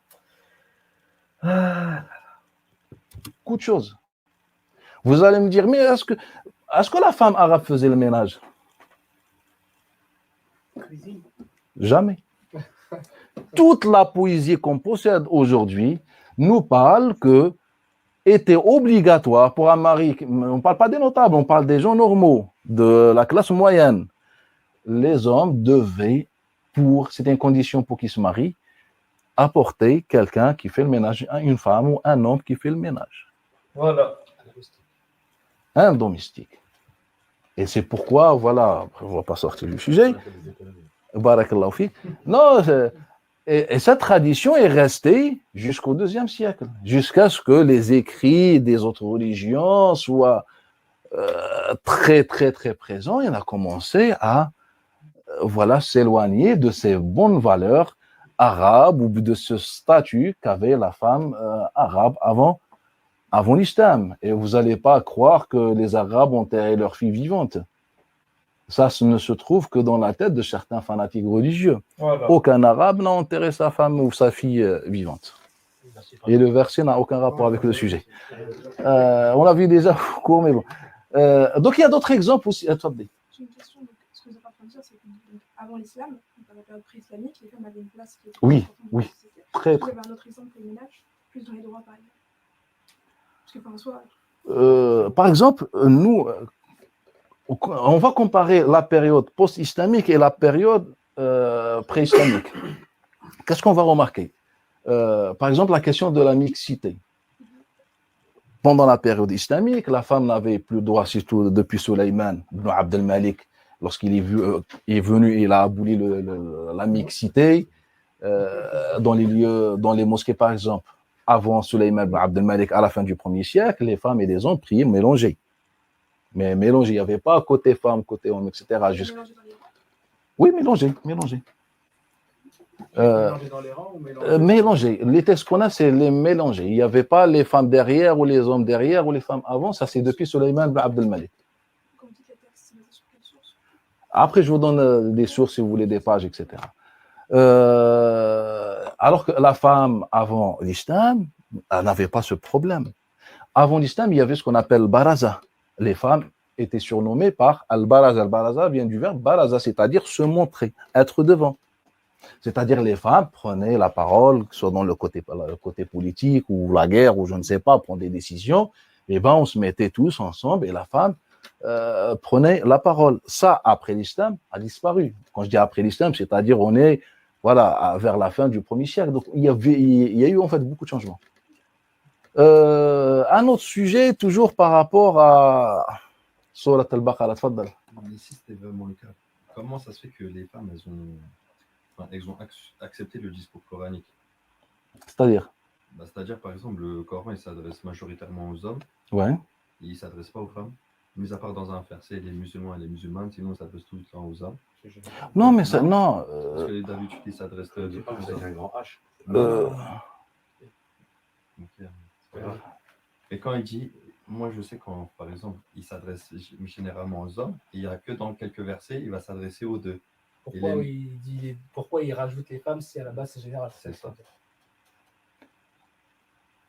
[SPEAKER 3] Beaucoup de choses. Vous allez me dire, mais est-ce que la femme arabe faisait le ménage? Jamais. Toute la poésie qu'on possède aujourd'hui nous parle que était obligatoire pour un mari, on ne parle pas des notables, on parle des gens normaux, de la classe moyenne. Les hommes devaient, c'était une condition pour qu'ils se marient, apporter quelqu'un qui fait le ménage, une femme ou un homme qui fait le ménage.
[SPEAKER 2] Voilà.
[SPEAKER 3] Un domestique. Et c'est pourquoi, voilà, on ne va pas sortir du sujet. Barakallahu fi. Non, et cette tradition est restée jusqu'au IIe siècle, jusqu'à ce que les écrits des autres religions soient très, très, très présents. Et on a commencé à s'éloigner de ces bonnes valeurs arabes ou de ce statut qu'avait la femme arabe avant l'islam. Et vous n'allez pas croire que les Arabes ont enterré leurs filles vivantes. Ça ne se trouve que dans la tête de certains fanatiques religieux.
[SPEAKER 2] Voilà.
[SPEAKER 3] Aucun arabe n'a enterré sa femme ou sa fille vivante. Et le verset n'a aucun rapport avec le sujet. On l'a vu déjà au cours, mais bon. Donc il y a d'autres exemples aussi. Attends,
[SPEAKER 6] J'ai une question. Donc, ce que vous êtes en train de dire, c'est qu'avant l'islam, dans la période pré-islamique, les femmes avaient une place qui était
[SPEAKER 3] Oui,
[SPEAKER 6] importante dans
[SPEAKER 3] oui.
[SPEAKER 6] la société.
[SPEAKER 3] très,
[SPEAKER 6] Vous avez un autre exemple, les ménages, plus dans les droits, par exemple. Parce que, enfin, en soi,
[SPEAKER 3] par exemple, nous, on va comparer la période post-islamique et la période pré-islamique. Qu'est-ce qu'on va remarquer? Par exemple, la question de la mixité. Pendant la période islamique, la femme n'avait plus le droit, surtout depuis Sulayman ibn Abd al-Malik, lorsqu'il est venu, il a aboli la mixité dans les lieux, dans les mosquées, par exemple. Avant Sulayman ibn Abd al-Malik, à la fin du 1er siècle, les femmes et les hommes priaient mélangés. Mais mélangés, il n'y avait pas côté femme, côté homme, etc.
[SPEAKER 6] mélangé dans les rangs.
[SPEAKER 3] Oui, mélangés.
[SPEAKER 4] Mélangé dans les rangs ou
[SPEAKER 3] Mélangés. Les textes qu'on a, c'est les mélangés. Il n'y avait pas les femmes derrière ou les hommes derrière ou les femmes avant. Ça, c'est depuis Sulayman ibn Abd al-Malik.
[SPEAKER 6] Quand vous dites les textes, c'est basé sur quelle source?
[SPEAKER 3] Après, je vous donne des sources si vous voulez, des pages, etc. Alors que la femme, avant l'islam, elle n'avait pas ce problème. Avant l'islam, il y avait ce qu'on appelle baraza. Les femmes étaient surnommées par al-baraza. Al-baraza vient du verbe baraza, c'est-à-dire se montrer, être devant. C'est-à-dire les femmes prenaient la parole, que ce soit dans le côté politique ou la guerre ou je ne sais pas, prendre des décisions. Et ben, on se mettait tous ensemble et la femme prenait la parole. Ça, après l'islam, a disparu. Quand je dis après l'islam, c'est-à-dire on est vers la fin du 1er siècle. Donc il y a eu en fait beaucoup de changements. Un autre sujet, toujours par rapport à Surat al-Baqarah, tfaddal.
[SPEAKER 7] Mais si c'était vraiment le cas, comment ça se fait que les femmes, elles ont accepté le discours coranique?
[SPEAKER 3] C'est-à-dire
[SPEAKER 7] C'est-à-dire, par exemple, le Coran, il s'adresse majoritairement aux hommes,
[SPEAKER 3] Ouais.
[SPEAKER 7] il ne s'adresse pas aux femmes. Mis à part dans un verset, les musulmans et les musulmanes, sinon, ça s'adresse tout le temps aux hommes.
[SPEAKER 3] Non, mais ça, non.
[SPEAKER 7] Parce que d'habitude, il s'adresse
[SPEAKER 5] Je dis pas que c'est avec un grand H.
[SPEAKER 7] Ok. Et quand il dit, moi je sais quand, par exemple, il s'adresse généralement aux hommes, il n'y a que dans quelques versets, il va s'adresser aux deux.
[SPEAKER 8] Pourquoi il rajoute les femmes si à la base c'est général?
[SPEAKER 7] C'est ça.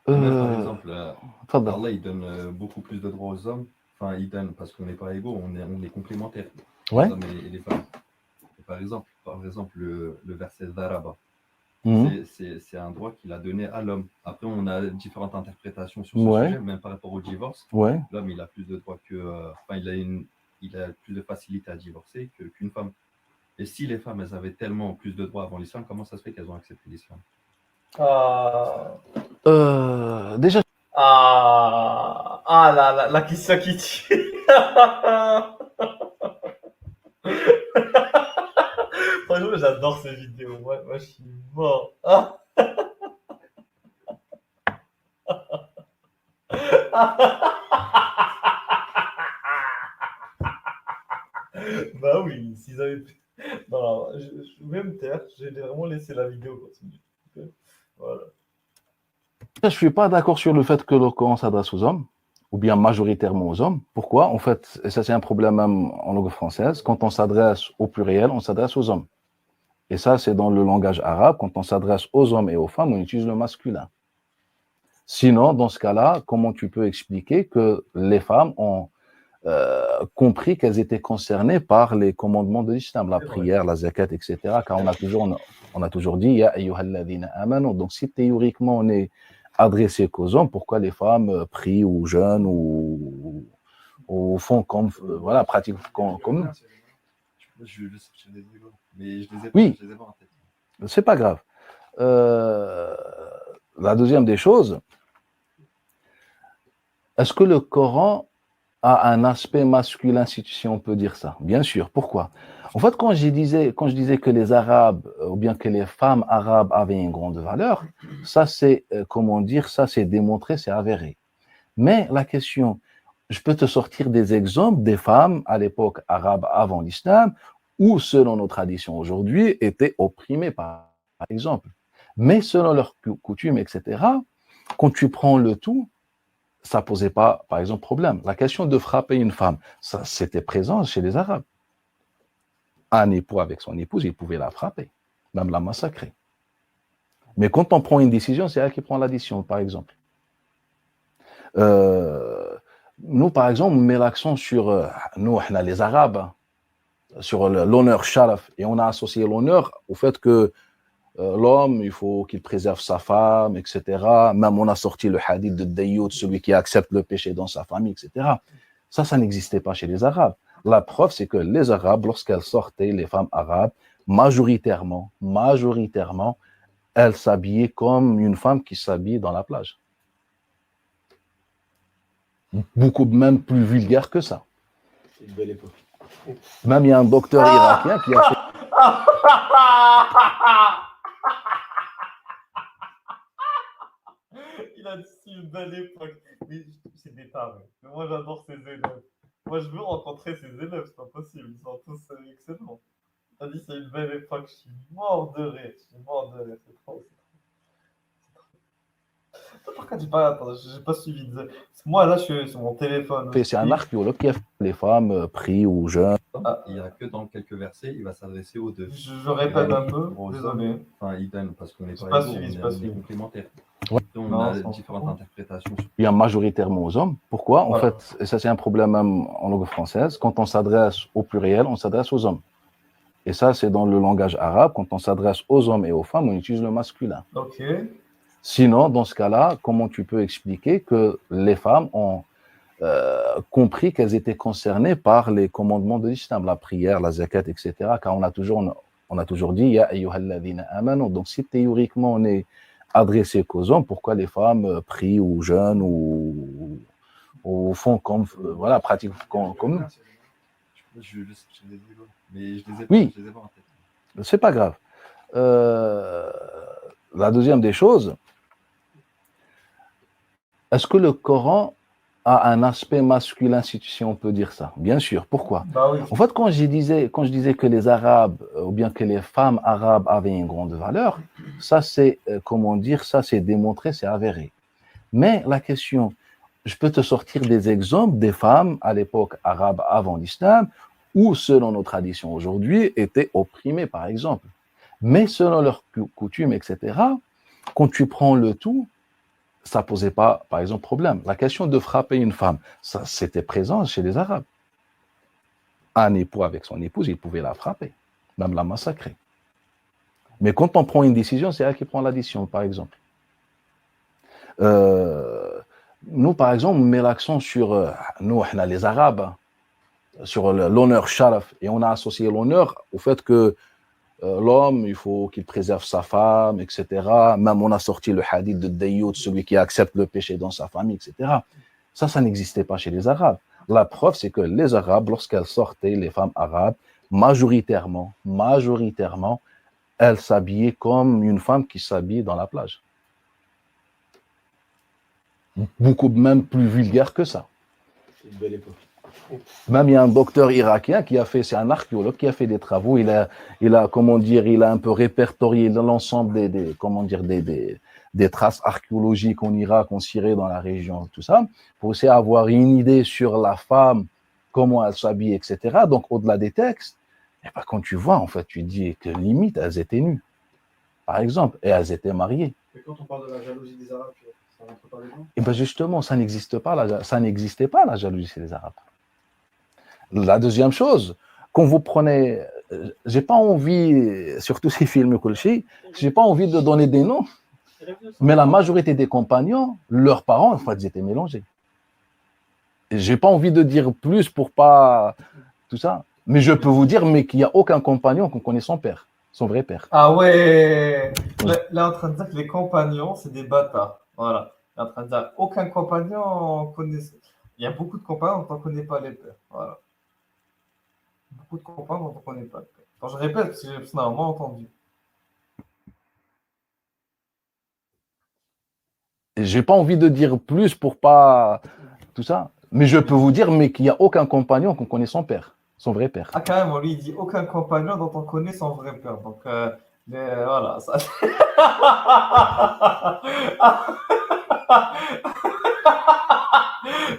[SPEAKER 7] Par exemple,
[SPEAKER 3] tfaddal.
[SPEAKER 7] Allah il donne beaucoup plus de droits aux hommes. Enfin, il donne parce qu'on n'est pas égaux, on est complémentaires.
[SPEAKER 3] Ouais.
[SPEAKER 7] Les hommes et les femmes. Et par exemple, le verset Zaraba,
[SPEAKER 3] Mhm.
[SPEAKER 7] c'est un droit qu'il a donné à l'homme. Après, on a différentes interprétations sur ce
[SPEAKER 3] Ouais.
[SPEAKER 7] sujet, même par rapport au divorce.
[SPEAKER 3] Ouais.
[SPEAKER 7] L'homme, il a plus de droits il a plus de facilité à divorcer qu'une femme. Et si les femmes, elles avaient tellement plus de droits avant l'islam, comment ça se fait qu'elles ont accepté l'islam?
[SPEAKER 3] Déjà,
[SPEAKER 2] La question qui tue. Franchement, j'adore ces vidéos. Moi, je suis mort. Bah oui, s'ils avaient pu. Non, je vais me taire. J'ai vraiment laissé la vidéo continuer. Voilà.
[SPEAKER 3] je ne suis pas d'accord sur le fait que le Coran s'adresse aux hommes, ou bien majoritairement aux hommes. Pourquoi? En fait, et ça c'est un problème même en langue française, quand on s'adresse au pluriel, on s'adresse aux hommes. Et ça, c'est dans le langage arabe, quand on s'adresse aux hommes et aux femmes, on utilise le masculin. Sinon, dans ce cas-là, comment tu peux expliquer que les femmes ont compris qu'elles étaient concernées par les commandements de l'islam, la prière, la zakat, etc. Car on a toujours dit Ya ayyuhalladhina amanu. Donc, si théoriquement on est adressé qu'aux hommes, pourquoi les femmes prient ou jeûnent ou font comme, voilà, pratiquent comme nous?
[SPEAKER 7] Je vais sortir des vidéos, mais je les ai
[SPEAKER 3] Oui.
[SPEAKER 7] pas en tête.
[SPEAKER 3] C'est pas grave. La deuxième des choses, est-ce que le Coran a un aspect masculin, si on peut dire ça? Bien sûr. Pourquoi? En fait, quand je disais que les Arabes, ou bien que les femmes arabes avaient une grande valeur, ça c'est, comment dire, ça c'est démontré, c'est avéré. Mais la question, je peux te sortir des exemples des femmes à l'époque arabe avant l'islam, ou selon nos traditions aujourd'hui, étaient opprimées par exemple. Mais selon leurs coutumes, etc., quand tu prends le tout, ça ne posait pas, par exemple, problème. La question de frapper une femme, ça, c'était présent chez les Arabes. Un époux avec son épouse, il pouvait la frapper, même la massacrer. Mais quand on prend une décision, c'est elle qui prend la décision, par exemple. Nous, par exemple, on met l'accent sur, nous, on a les Arabes, hein, sur l'honneur sharaf, et on a associé l'honneur au fait que l'homme, il faut qu'il préserve sa femme, etc. Même on a sorti le hadith de Dayoud, celui qui accepte le péché dans sa famille, etc. Ça n'existait pas chez les Arabes. La preuve, c'est que les Arabes, lorsqu'elles sortaient, les femmes arabes, majoritairement, elles s'habillaient comme une femme qui s'habille dans la plage. Beaucoup même plus vulgaire que ça.
[SPEAKER 5] C'est une belle époque.
[SPEAKER 3] Même il y a un docteur irakien qui a fait...
[SPEAKER 2] Il a dit c'est une belle époque. Mais c'est des tarés. Mais moi, j'adore ces élèves. Moi, je veux rencontrer ces élèves, c'est pas possible. Ils sont tous excellents. Il a dit c'est une belle époque. Je suis mort de rire. C'est trop. Pourquoi tu parles? Attends, j'ai pas suivi. Parce que moi, là, je suis sur mon téléphone.
[SPEAKER 3] C'est un archéologue qui a fait les femmes prises ou jeunes.
[SPEAKER 7] Ah, il n'y a que dans quelques versets, il va s'adresser aux deux.
[SPEAKER 2] Je répète un peu, désolé.
[SPEAKER 7] Enfin, idem, parce qu'on n'est
[SPEAKER 2] C'est
[SPEAKER 7] pas
[SPEAKER 2] pas
[SPEAKER 7] égaux,
[SPEAKER 2] suivi,
[SPEAKER 7] on
[SPEAKER 2] c'est
[SPEAKER 7] est
[SPEAKER 2] pas
[SPEAKER 7] on est
[SPEAKER 2] suivi.
[SPEAKER 7] complémentaires.
[SPEAKER 3] Ouais.
[SPEAKER 7] Donc,
[SPEAKER 2] Non,
[SPEAKER 7] on a
[SPEAKER 2] c'est
[SPEAKER 7] différentes
[SPEAKER 2] bon.
[SPEAKER 7] interprétations.
[SPEAKER 3] Il y a majoritairement aux hommes. Pourquoi? En
[SPEAKER 2] Voilà.
[SPEAKER 3] fait, et ça c'est un problème même en langue française, quand on s'adresse au pluriel, on s'adresse aux hommes. Et ça, c'est dans le langage arabe, quand on s'adresse aux hommes et aux femmes, on utilise le masculin.
[SPEAKER 2] Ok.
[SPEAKER 3] Sinon, dans ce cas-là, comment tu peux expliquer que les femmes ont compris qu'elles étaient concernées par les commandements de l'islam, la prière, la zakat, etc. Car on a toujours dit, Ya ayyuhalladhina amanu. Donc, si théoriquement on est adressé qu'aux hommes, pourquoi les femmes prient ou jeûnent ou font comme, voilà, pratiquent comme nous?
[SPEAKER 7] Je les ai, mais je les ai
[SPEAKER 3] Oui.
[SPEAKER 7] pas en tête.
[SPEAKER 3] C'est pas grave. La deuxième des choses, est-ce que le Coran a un aspect masculin, si on peut dire ça? Bien sûr. Pourquoi?
[SPEAKER 2] Bah oui.
[SPEAKER 3] En fait, quand je disais que les Arabes, ou bien que les femmes arabes avaient une grande valeur, ça c'est, comment dire, ça c'est démontré, c'est avéré. Mais la question, je peux te sortir des exemples des femmes à l'époque arabe avant l'islam, ou selon nos traditions aujourd'hui, étaient opprimées, par exemple. Mais selon leurs coutumes, etc., quand tu prends le tout, ça posait pas, par exemple, problème. La question de frapper une femme, ça c'était présent chez les Arabes. Un époux avec son épouse, il pouvait la frapper, même la massacrer. Mais quand on prend une décision, c'est elle qui prend la décision, par exemple. Nous, par exemple, on met l'accent sur, nous, on a les Arabes, hein, sur l'honneur sharaf, et on a associé l'honneur au fait que l'homme, il faut qu'il préserve sa femme, etc. Même on a sorti le hadith de Dayoud, celui qui accepte le péché dans sa famille, etc. Ça n'existait pas chez les Arabes. La preuve, c'est que les Arabes, lorsqu'elles sortaient, les femmes arabes, majoritairement, elles s'habillaient comme une femme qui s'habille dans la plage. Beaucoup même plus vulgaire que ça.
[SPEAKER 5] C'est une belle époque.
[SPEAKER 3] Même il y a un docteur irakien qui a fait, c'est un archéologue qui a fait des travaux, il a comment dire, il a un peu répertorié l'ensemble des traces archéologiques en Irak, en Syrie, dans la région, tout ça, pour essayer d'avoir une idée sur la femme, comment elle s'habille, etc. Donc, au-delà des textes, et ben, quand tu vois, en fait, tu dis que limite, elles étaient nues, par exemple, et elles étaient mariées.
[SPEAKER 4] Mais quand on parle de la jalousie des Arabes, ça rentre pas dedans?
[SPEAKER 3] Et bien justement, ça n'existait pas la jalousie chez les Arabes. La deuxième chose, quand vous prenez, j'ai pas envie, surtout ces films Kulchi, j'ai pas envie de donner des noms, mais la majorité des compagnons, leurs parents, en fait, ils étaient mélangés. J'ai pas envie de dire plus pour pas tout ça, mais je peux vous dire, mais qu'il n'y a aucun compagnon qu'on connaît son père, son vrai père.
[SPEAKER 2] Ah ouais. Là, en train de dire que les compagnons, c'est des bâtards. Voilà. Là, en train de dire aucun compagnon connaît. Il y a beaucoup de compagnons dont on ne connaît pas les pères. Voilà. Beaucoup de compagnons dont on ne connaît pas les pères. Quand je répète, parce que j'ai normalement entendu.
[SPEAKER 3] J'ai pas envie de dire plus pour pas tout ça, mais je peux vous dire, mais qu'il n'y a aucun compagnon qu'on connaît son père, son vrai père.
[SPEAKER 2] Ah, quand même, lui, il dit aucun compagnon dont on connaît son vrai père. Donc, voilà. Ça...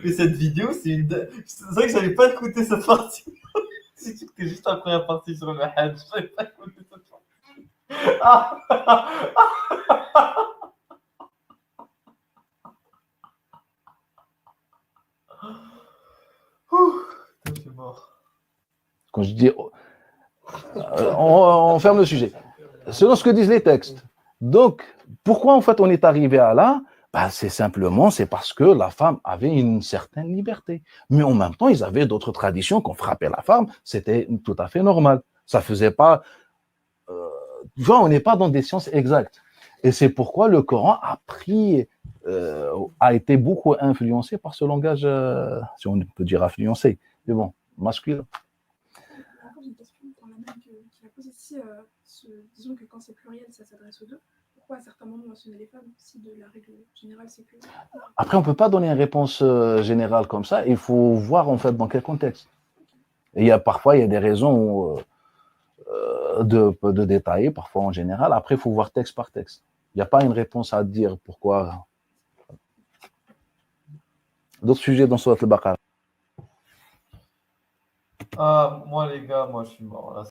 [SPEAKER 2] Mais cette vidéo, c'est vrai que j'allais pas écouter cette partie. C'était juste la première partie sur le Hajj. J'avais pas écouté cette partie. Ah. Ouh, je suis mort.
[SPEAKER 3] Quand je dis, on ferme le sujet. Selon ce que disent les textes. Donc, pourquoi en fait on est arrivé à là? Ben, c'est parce que la femme avait une certaine liberté. Mais en même temps, ils avaient d'autres traditions qu'on frappait la femme. C'était tout à fait normal. Ça faisait pas. Tu vois, on n'est pas dans des sciences exactes. Et c'est pourquoi le Coran a été beaucoup influencé par ce langage, si on peut dire influencé, mais bon, masculin.
[SPEAKER 6] Encore une question pour la même qui la pose ici. Disons que quand c'est pluriel, ça s'adresse aux deux. Pourquoi à certains moments mentionner les femmes si de la règle générale c'est que.
[SPEAKER 3] Après, on ne peut pas donner une réponse générale comme ça. Il faut voir en fait dans quel contexte. Et parfois, il y a des raisons de détailler, parfois en général. Après, il faut voir texte par texte. Il n'y a pas une réponse à dire pourquoi. D'autres sujets dans Surat al-Baqarah.
[SPEAKER 2] Ah, moi les gars, moi je suis mort là.